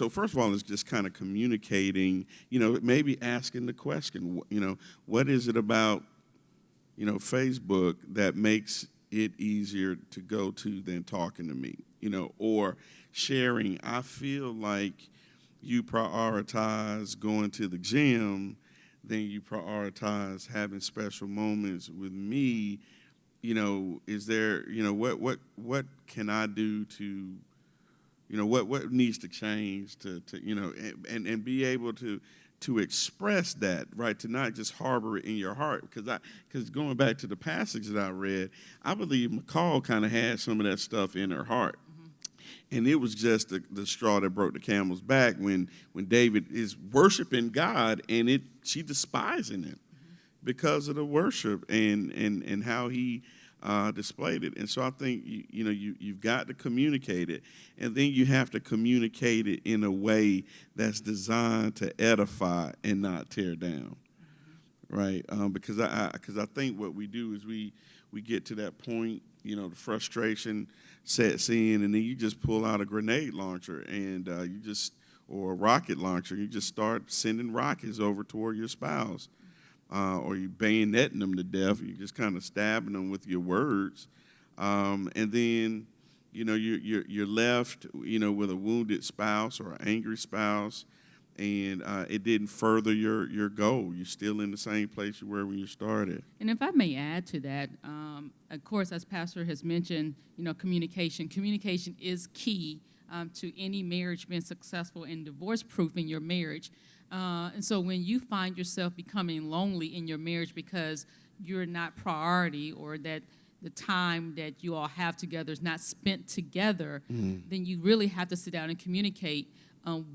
first of all, it's just kind of communicating, maybe asking the question, what is it about, Facebook that makes it easier to go to than talking to me, or sharing. I feel like you prioritize going to the gym, then you prioritize having special moments with me. Is there, what can I do to, what needs to change to and be able to express that, right, to not just harbor it in your heart, because going back to the passage that I read, I believe McCall kind of had some of that stuff in her heart. And it was just the straw that broke the camel's back when David is worshiping God and she despising him because of the worship and how he displayed it. And so I think you've got to communicate it, and then you have to communicate it in a way that's designed to edify and not tear down, right? Because I think what we do is we get to that point, the frustration sets in, and then you just pull out a grenade launcher and or a rocket launcher, you just start sending rockets over toward your spouse. Or you bayoneting them to death, you just kind of stabbing them with your words, and then you're left with a wounded spouse or an angry spouse, and it didn't further your goal. You're still in the same place you were when you started. And if I may add to that, of course, as Pastor has mentioned, communication. Communication is key to any marriage being successful and divorce-proofing your marriage. And so when you find yourself becoming lonely in your marriage because you're not priority, or that the time that you all have together is not spent together, then you really have to sit down and communicate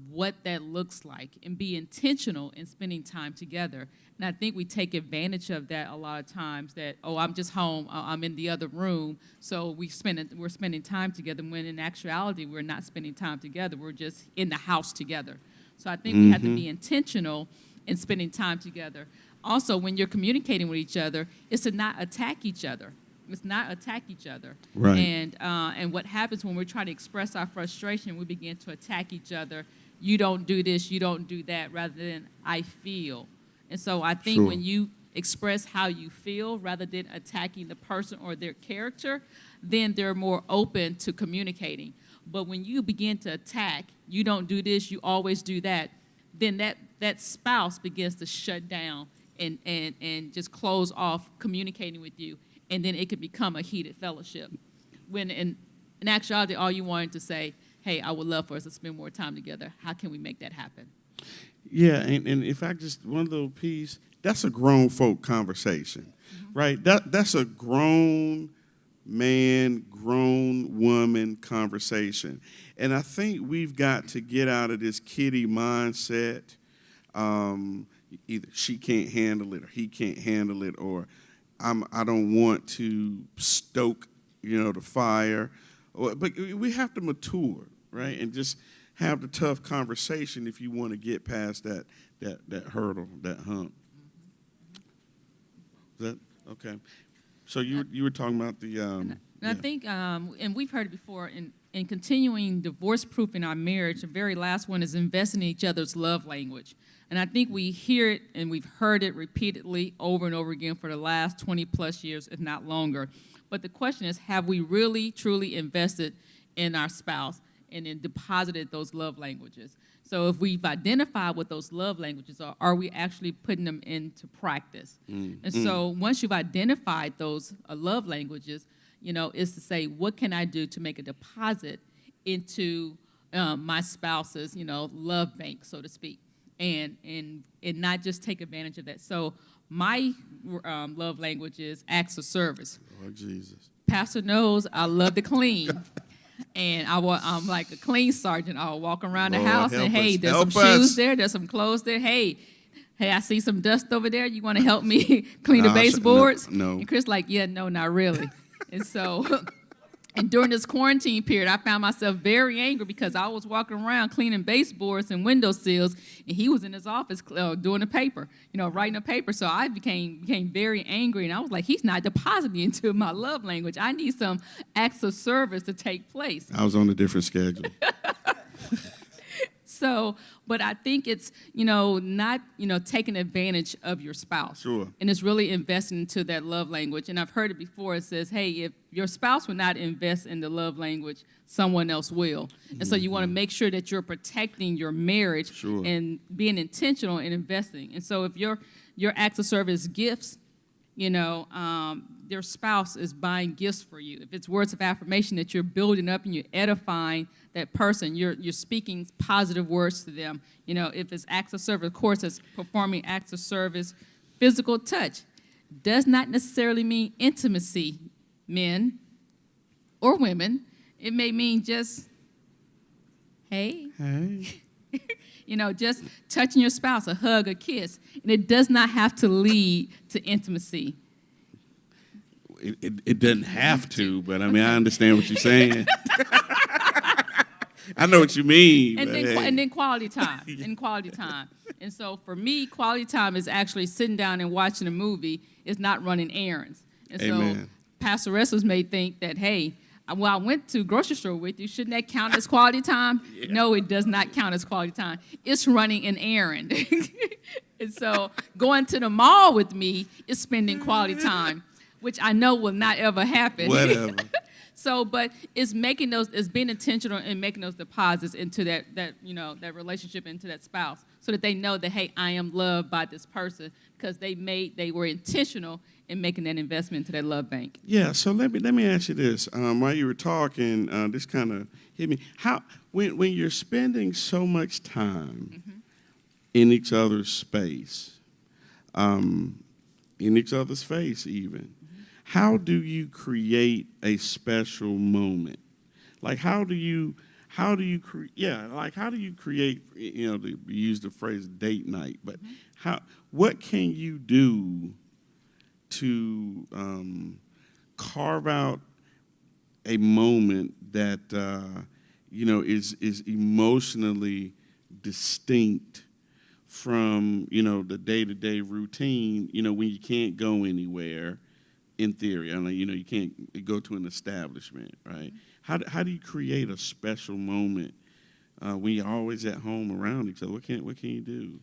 what that looks like and be intentional in spending time together. And I think we take advantage of that a lot of times, that, oh, I'm just home, I'm in the other room, so we're spending time together, when in actuality we're not spending time together, we're just in the house together. So I think we have to be intentional in spending time together. Also, when you're communicating with each other, it's to not attack each other. It's not attack each other. Right. And what happens when we're trying to express our frustration, we begin to attack each other. You don't do this, you don't do that, rather than I feel. And so I think when you express how you feel rather than attacking the person or their character, then they're more open to communicating. But when you begin to attack, you don't do this, you always do that, then that spouse begins to shut down and just close off communicating with you, and then it can become a heated fellowship. When in actuality, all you wanted to say, hey, I would love for us to spend more time together. How can we make that happen? Yeah, and if I just one little piece, that's a grown folk conversation, right? That's a grown man, grown woman conversation. And I think we've got to get out of this kiddie mindset. Either she can't handle it or he can't handle it, or I don't want to stoke, the fire. But we have to mature, right? And just have the tough conversation if you want to get past that hurdle, that hump. Is that okay? So you were talking about the. I think, and we've heard it before, in continuing divorce-proof in our marriage, the very last one is investing in each other's love language. And I think we hear it and we've heard it repeatedly over and over again for the last 20-plus years, if not longer. But the question is, have we really, truly invested in our spouse and then deposited those love languages? So if we've identified what those love languages are we actually putting them into practice? And so once you've identified those love languages, is to say, what can I do to make a deposit into my spouse's, love bank, so to speak, and not just take advantage of that. So my love language is acts of service. Oh, Jesus. Pastor knows I love to clean. And I'm like a clean sergeant. I'll walk around the house and, hey, there's some shoes there, there's some clothes there. Hey, I see some dust over there. You want to help me clean the baseboards? No. And Chris like, yeah, no, not really. And so, and during this quarantine period, I found myself very angry because I was walking around cleaning baseboards and windowsills, and he was in his office doing a paper, writing a paper. So I became very angry, and I was like, he's not depositing into my love language. I need some acts of service to take place. I was on a different schedule. So, but I think it's, not, taking advantage of your spouse. Sure. And it's really investing into that love language. And I've heard it before. It says, hey, if your spouse will not invest in the love language, someone else will. And so you want to make sure that you're protecting your marriage. Sure. And being intentional in investing. And so if your acts of service gifts, their spouse is buying gifts for you. If it's words of affirmation that you're building up and you're edifying that person, you're speaking positive words to them. If it's acts of service, of course, it's performing acts of service. Physical touch does not necessarily mean intimacy, men or women. It may mean just, hey. Just touching your spouse, a hug, a kiss. And it does not have to lead to intimacy. It doesn't have to, but I understand what you're saying. I know what you mean. And then quality time. And so for me, quality time is actually sitting down and watching a movie. It's not running errands. And Amen. So Pastor Wrestlers may think that, hey, I went to grocery store with you. Shouldn't that count as quality time? Yeah. No, it does not count as quality time. It's running an errand. And so going to the mall with me is spending quality time, which I know will not ever happen. Whatever. So, but it's being intentional and making those deposits into that relationship, into that spouse, so that they know that, hey, I am loved by this person, because they were intentional in making that investment into that love bank. Yeah. So let me ask you this. While you were talking, this kind of hit me. How when you're spending so much time in each other's space, in each other's face, even. How do you create a special moment? Like, how do you create, to use the phrase date night, but what can you do to carve out a moment that, is emotionally distinct from, the day-to-day routine, when you can't go anywhere? In theory, you can't go to an establishment, right? How do you create a special moment when you're always at home around each other? What can you do?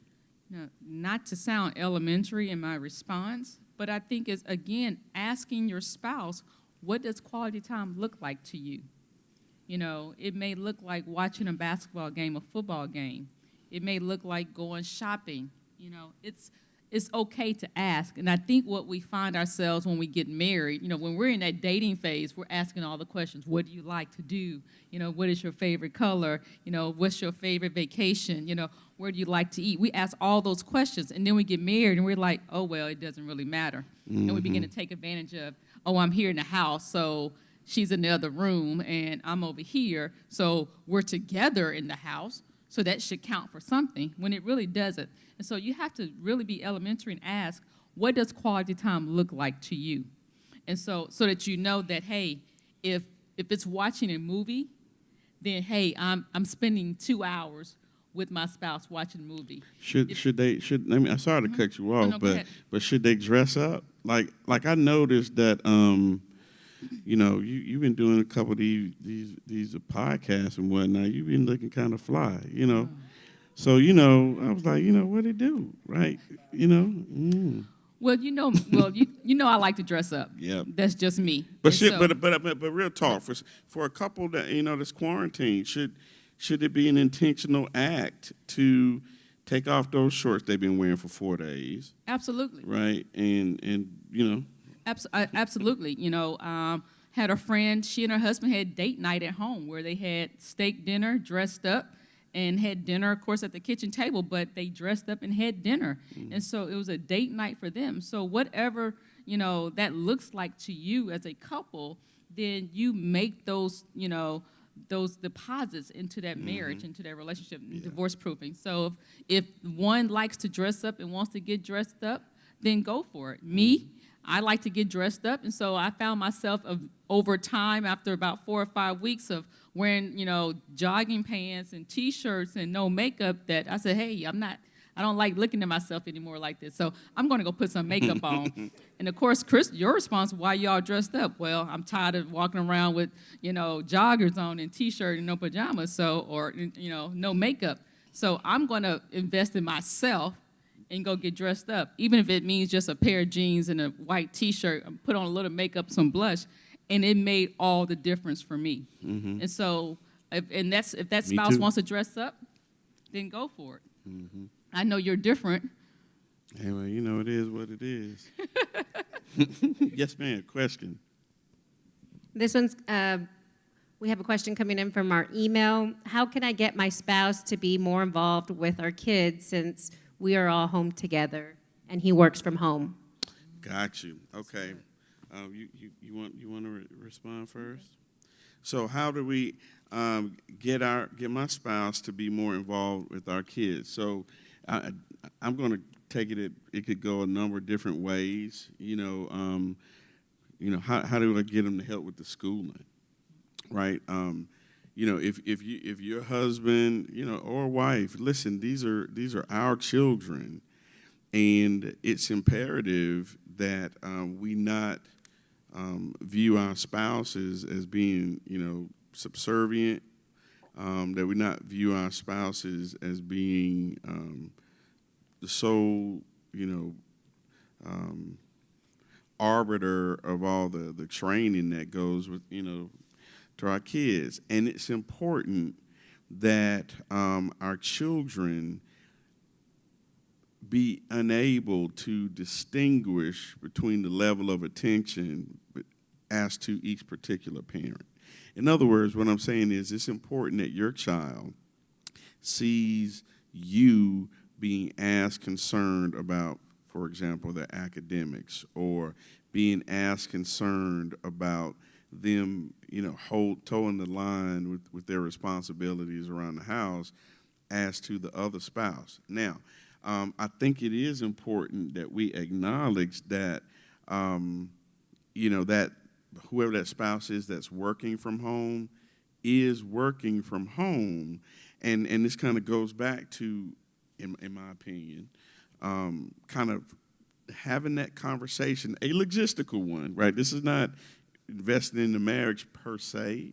Now, not to sound elementary in my response, but I think it's, again, asking your spouse, what does quality time look like to you? You know, it may look like watching a basketball game, a football game. It may look like going shopping. You know, it's okay to ask. And I think what we find ourselves when we get married, you know, when we're in that dating phase, we're asking all the questions. What do you like to do? You know, what is your favorite color? You know, what's your favorite vacation? You know, where do you like to eat? We ask all those questions, and then we get married, and we're like, oh, well, it doesn't really matter. And we begin to take advantage of, oh, I'm here in the house, so she's in the other room, and I'm over here, so we're together in the house, so that should count for something, when it really doesn't. And so you have to really be elementary and ask, what does quality time look like to you? And so that you know that, hey, if it's watching a movie, then, hey, I'm spending 2 hours with my spouse watching a movie. Should they I mean, I'm sorry to cut you off, no, go ahead. but should they dress up? Like I noticed that you know, you've been doing a couple of these podcasts and whatnot. You've been looking kind of fly, you know. So, you know, I was like, you know, what they do, right? You know. Well, you know, I like to dress up. Yeah. That's just me. But And but real talk, for a couple that, you know, that's quarantined, should it be an intentional act to take off those shorts they've been wearing for 4 days? Absolutely. Right, and you know. Absolutely. You know, had a friend, she and her husband had date night at home where they had steak dinner, dressed up, and had dinner, of course, at the kitchen table, but they dressed up and had dinner. And so it was a date night for them. So whatever, you know, that looks like to you as a couple, then you make those, you know, those deposits into that marriage, into that relationship, divorce proofing. So if one likes to dress up and wants to get dressed up, then go for it. Me, I like to get dressed up, and so I found myself over time, after about 4 or 5 weeks of wearing, you know, jogging pants and T-shirts and no makeup, that I said, hey, I don't like looking at myself anymore like this, so I'm going to go put some makeup on. And, of course, Chris, your response, why y'all dressed up? Well, I'm tired of walking around with, you know, joggers on and T-shirt and no pajamas, or, you know, no makeup. So I'm going to invest in myself and go get dressed up, even if it means just a pair of jeans and a white T-shirt, put on a little makeup, some blush, and it made all the difference for me. And so, if that spouse wants to dress up, then go for it. I know you're different. Hey, well, you know, it is what it is. Yes, ma'am, question. This one's, we have a question coming in from our email. How can I get my spouse to be more involved with our kids since we are all home together and he works from home? Got you. Okay. You want to respond first? So how do we get my spouse to be more involved with our kids? So I'm going to take it. It could go a number of different ways. You know, how do I get them to help with the schooling, right? You know, if your husband, you know, or wife, listen, these are our children, and it's imperative that we not view our spouses as being, you know, subservient, that we not view our spouses as being the sole, you know, arbiter of all the training that goes with, you know, to our kids. And it's important that our children be unable to distinguish between the level of attention as to each particular parent. In other words, what I'm saying is it's important that your child sees you being as concerned about, for example, their academics, or being as concerned about them, you know, toeing the line with their responsibilities around the house as to the other spouse. Now, I think it is important that we acknowledge that, you know, that whoever that spouse is that's working from home is working from home. And this kind of goes back to, in my opinion, kind of having that conversation, a logistical one, right? This is not investing in the marriage per se,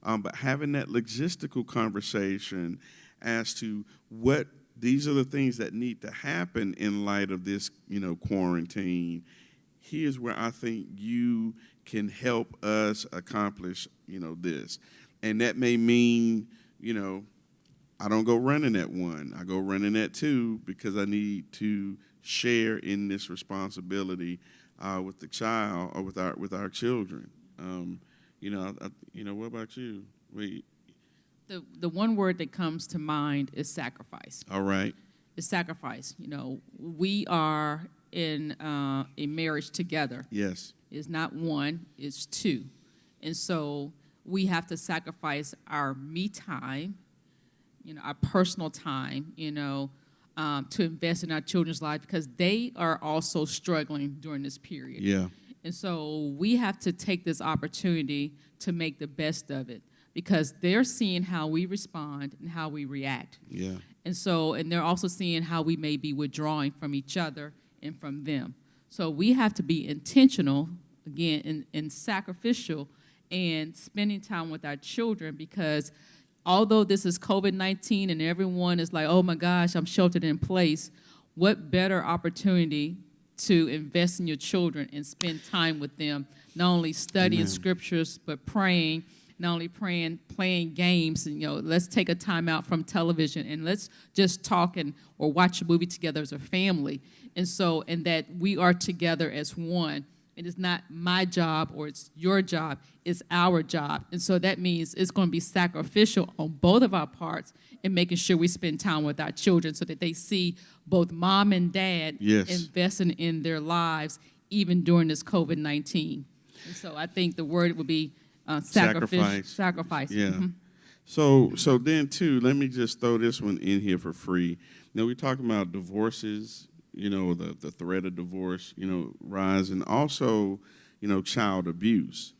but having that logistical conversation as to what these are the things that need to happen in light of this, quarantine. Here's where I think you can help us accomplish, this. And that may mean, I don't go running at 1. I go running at 2 because I need to share in this responsibility with the child or with our children. What about you? The one word that comes to mind is sacrifice. All right. It's sacrifice. We are in a marriage together. Yes. It's not 1, it's 2. And so we have to sacrifice our me time, our personal time, to invest in our children's life because they are also struggling during this period. Yeah. And so we have to take this opportunity to make the best of it because they're seeing how we respond and how we react. Yeah. And they're also seeing how we may be withdrawing from each other and from them. So we have to be intentional, again, and sacrificial and spending time with our children because although this is COVID-19 and everyone is like, oh my gosh, I'm sheltered in place, what better opportunity to invest in your children and spend time with them, not only studying Amen. scriptures, but praying, not only praying, playing games, and let's take a time out from television and let's just talk or watch a movie together as a family. And that we are together as one. It is not my job or it's your job, it's our job. And so that means it's going to be sacrificial on both of our parts in making sure we spend time with our children so that they see both mom and dad Yes. investing in their lives even during this COVID-19. And so I think the word would be sacrifice. Yeah. Mhm. So then too, let me just throw this one in here for free. We're talking about divorces, the threat of divorce, rise, and also, child abuse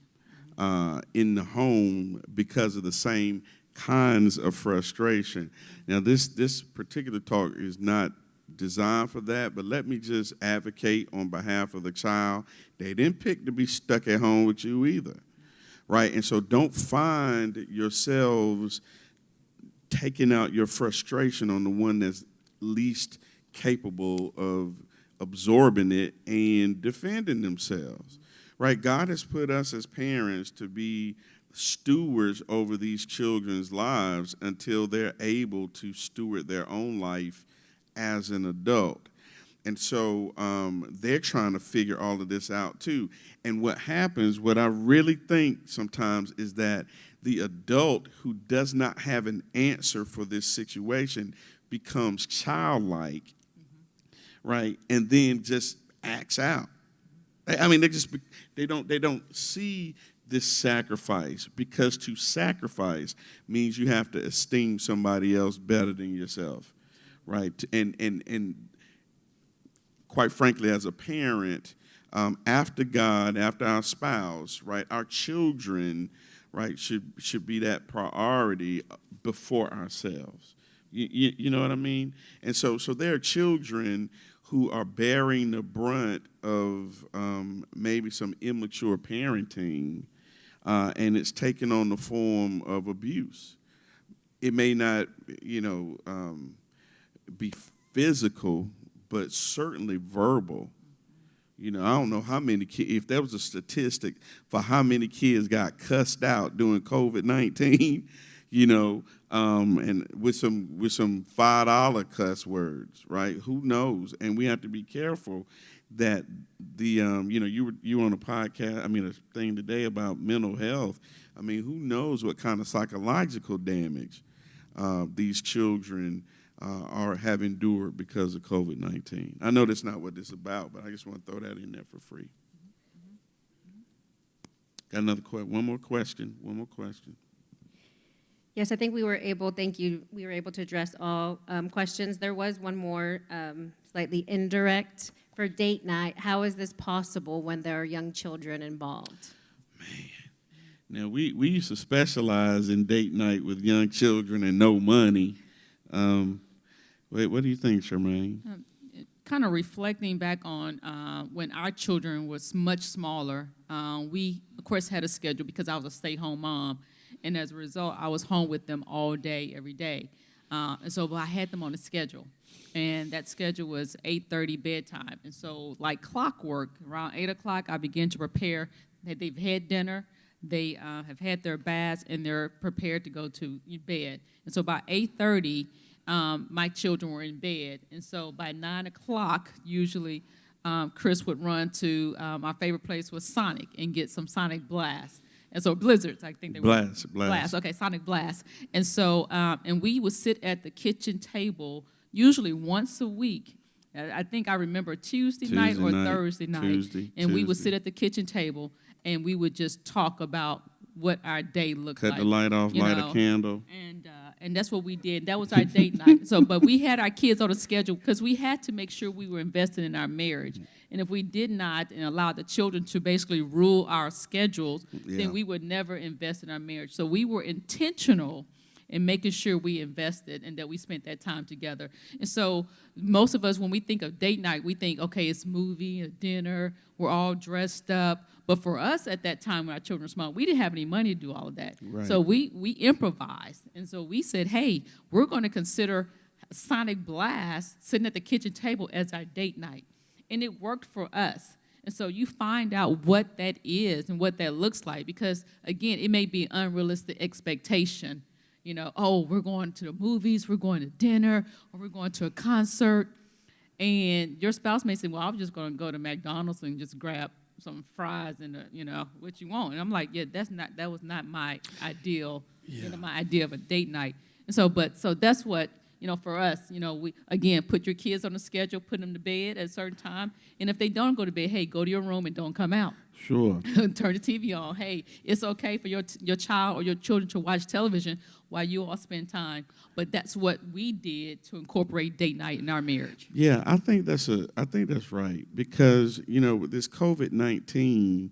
in the home because of the same kinds of frustration. Now, this particular talk is not designed for that, but let me just advocate on behalf of the child. They didn't pick to be stuck at home with you either, right? And so don't find yourselves taking out your frustration on the one that's least capable of absorbing it and defending themselves, right? God has put us as parents to be stewards over these children's lives until they're able to steward their own life as an adult. And so they're trying to figure all of this out too. And what happens, what I really think sometimes is that the adult who does not have an answer for this situation becomes childlike, right? And then just acts out. I mean, they don't see this sacrifice, because to sacrifice means you have to esteem somebody else better than yourself, right? And quite frankly, as a parent, after God, after our spouse, right, our children, right, should be that priority before ourselves. You know what I mean? And so there are children who are bearing the brunt of maybe some immature parenting, and it's taken on the form of abuse. It may not, be physical, but certainly verbal. I don't know how many kids, if there was a statistic for how many kids got cussed out during COVID-19, and with some $5 cuss words, right? Who knows? And we have to be careful that you were on a podcast, a thing today about mental health. Who knows what kind of psychological damage these children have endured because of COVID-19. I know that's not what this is about, but I just want to throw that in there for free. Got another question? One more question. Yes, I think we were able, thank you, we were able to address all questions. There was one more slightly indirect for date night. How is this possible when there are young children involved? Man. Now, we used to specialize in date night with young children and no money. What do you think, Charmaine? Kind of reflecting back on when our children was much smaller, we, of course, had a schedule because I was a stay-home mom. And as a result, I was home with them all day, every day. And so I had them on a schedule. And that schedule was 8:30 bedtime. And so like clockwork, around 8 o'clock, I began to prepare. They've had dinner. They have had their baths, and they're prepared to go to bed. And so by 8:30, my children were in bed. And so by 9 o'clock, usually, Chris would run to our favorite place was Sonic and get some Sonic Blast. And so Blizzards, I think they were. Blast. Okay, Sonic Blast. And so, and we would sit at the kitchen table usually once a week. I think I remember Tuesday night or Thursday night. And we would sit at the kitchen table and we would just talk about what our day looked like. Cut the light off, light a candle. And that's what we did. That was our date night. So, but we had our kids on a schedule because we had to make sure we were invested in our marriage. And if we did not and allow the children to basically rule our schedules, then we would never invest in our marriage. So we were intentional in making sure we invested and that we spent that time together. And so most of us, when we think of date night, we think, okay, it's movie, a dinner, we're all dressed up. But for us at that time when our children were small, we didn't have any money to do all of that. Right. So we improvised. And so we said, hey, we're going to consider Sonic Blast sitting at the kitchen table as our date night. And it worked for us. And so you find out what that is and what that looks like because, again, it may be an unrealistic expectation. You know, oh, we're going to the movies, we're going to dinner, or we're going to a concert. And your spouse may say, well, I'm just going to go to McDonald's and just grab some fries and, what you want. And I'm like, yeah, that was not my ideal, my idea of a date night. And so, so that's what, for us, we, again, put your kids on a schedule, put them to bed at a certain time. And if they don't go to bed, hey, go to your room and don't come out. Sure. Turn the TV on. Hey, it's okay for your child or your children to watch television while you all spend time. But that's what we did to incorporate date night in our marriage. Yeah, I think that's right because with this COVID-19,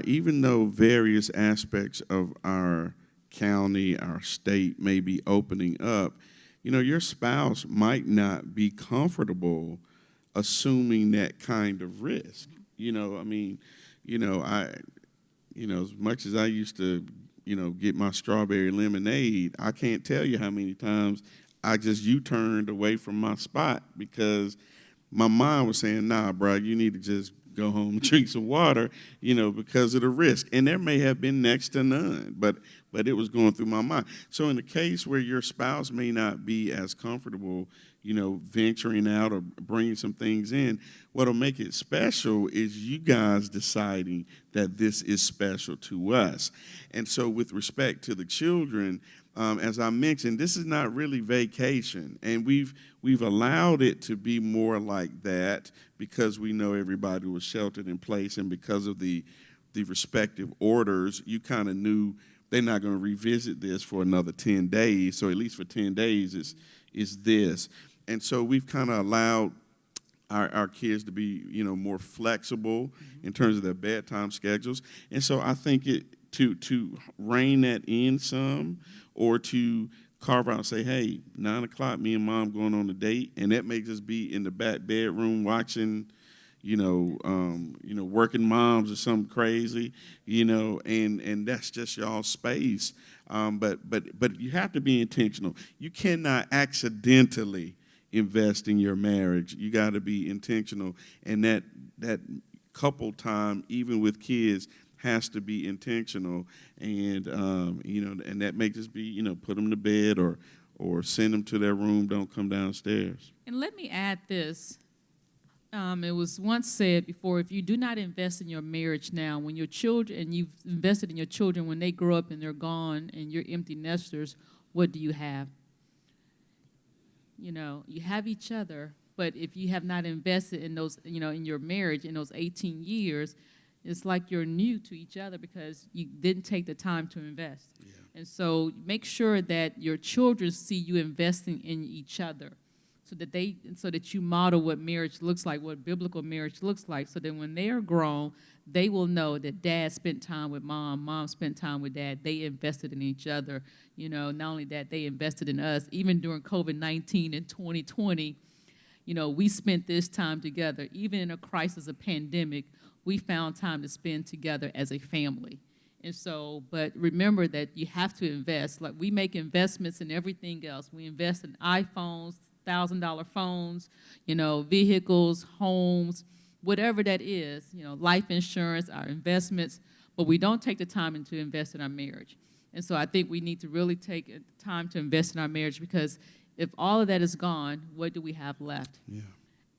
even though various aspects of our county, our state may be opening up, your spouse might not be comfortable assuming that kind of risk. As much as I used to, get my strawberry lemonade, I can't tell you how many times I just U-turned away from my spot because my mind was saying, nah, bro, you need to just go home and drink some water, because of the risk. And there may have been next to none, but it was going through my mind. So in the case where your spouse may not be as comfortable, venturing out or bringing some things in, what'll make it special is you guys deciding that this is special to us. And so with respect to the children, as I mentioned, this is not really vacation, and we've allowed it to be more like that because we know everybody was sheltered in place, and because of the respective orders, you kind of knew they're not going to revisit this for another 10 days, so at least for 10 days is this. And so we've kind of allowed our kids to be, more flexible in terms of their bedtime schedules. And so I think to rein that in some, or to carve out and say, hey, 9 o'clock, me and mom going on a date, and that may just be in the back bedroom watching, Working Moms or something crazy, and that's just y'all's space. But you have to be intentional. You cannot accidentally invest in your marriage. You got to be intentional, and that couple time, even with kids, has to be intentional, and and that may just be put them to bed or send them to their room. Don't come downstairs. And let me add this. It was once said before: if you do not invest in your marriage now, when your children, and you've invested in your children, when they grow up and they're gone and you're empty nesters, what do you have? You have each other, but if you have not invested in those, in your marriage in those 18 years, it's like you're new to each other because you didn't take the time to invest. Yeah. And so make sure that your children see you investing in each other so that you model what marriage looks like, what biblical marriage looks like, so that when they are grown, they will know that dad spent time with mom spent time with dad. They invested in each other. Not only that, they invested in us. Even during COVID-19 in 2020, we spent this time together. Even in a crisis, a pandemic, we found time to spend together as a family. And so, but remember that you have to invest. Like, we make investments in everything else. We invest in iPhones, $1,000 phones, vehicles, homes, whatever that is, life insurance, our investments, but we don't take the time to invest in our marriage. And so I think we need to really take time to invest in our marriage, because if all of that is gone, what do we have left? Yeah.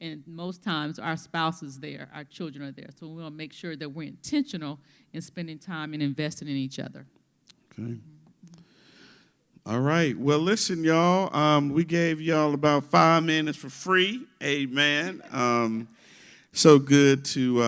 And most times our spouse is there, our children are there. So we want to make sure that we're intentional in spending time and investing in each other. Okay. All right. Well, listen, y'all. We gave y'all about 5 minutes for free. Amen. So good to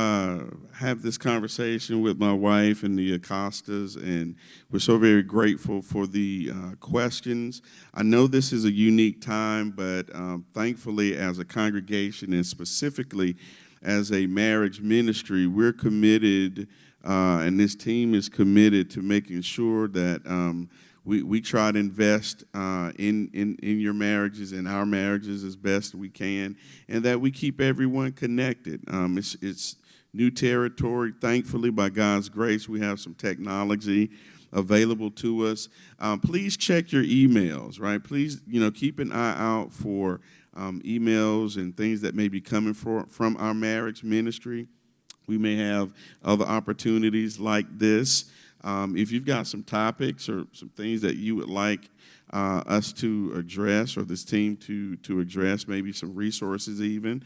have this conversation with my wife and the Acostas, and we're so very grateful for the questions. I know this is a unique time, but thankfully, as a congregation and specifically as a marriage ministry, we're committed, and this team is committed to making sure that we try to invest in your marriages and our marriages as best we can, and that we keep everyone connected. It's new territory. Thankfully, by God's grace, we have some technology available to us. Please check your emails, right? Please, keep an eye out for emails and things that may be coming from our marriage ministry. We may have other opportunities like this. If you've got some topics or some things that you would like us to address, or this team to address, maybe some resources even,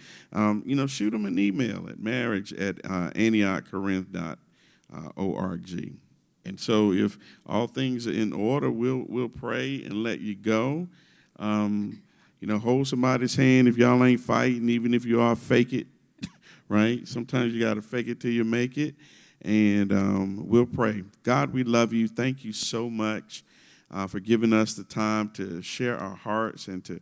shoot them an email at marriage@antiochcorinth.org. And so if all things are in order, we'll pray and let you go. Hold somebody's hand if y'all ain't fighting, even if you are, fake it, right? Sometimes you got to fake it till you make it. And we'll pray. God, we love you. Thank you so much for giving us the time to share our hearts and to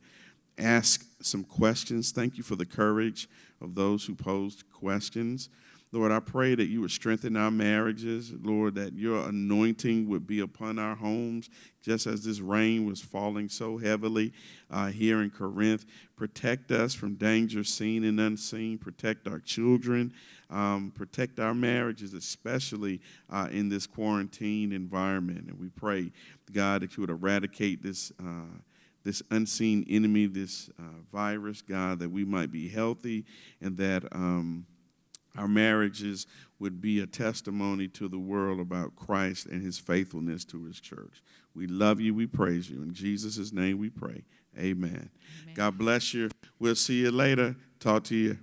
ask some questions. Thank you for the courage of those who posed questions. Lord, I pray that you would strengthen our marriages. Lord, that your anointing would be upon our homes, just as this rain was falling so heavily here in Corinth. Protect us from danger seen and unseen. Protect our children. Protect our marriages, especially in this quarantine environment. And we pray, God, that you would eradicate this unseen enemy, this virus, God, that we might be healthy, and that our marriages would be a testimony to the world about Christ and his faithfulness to his church. We love you. We praise you. In Jesus' name we pray. Amen. God bless you. We'll see you later. Talk to you.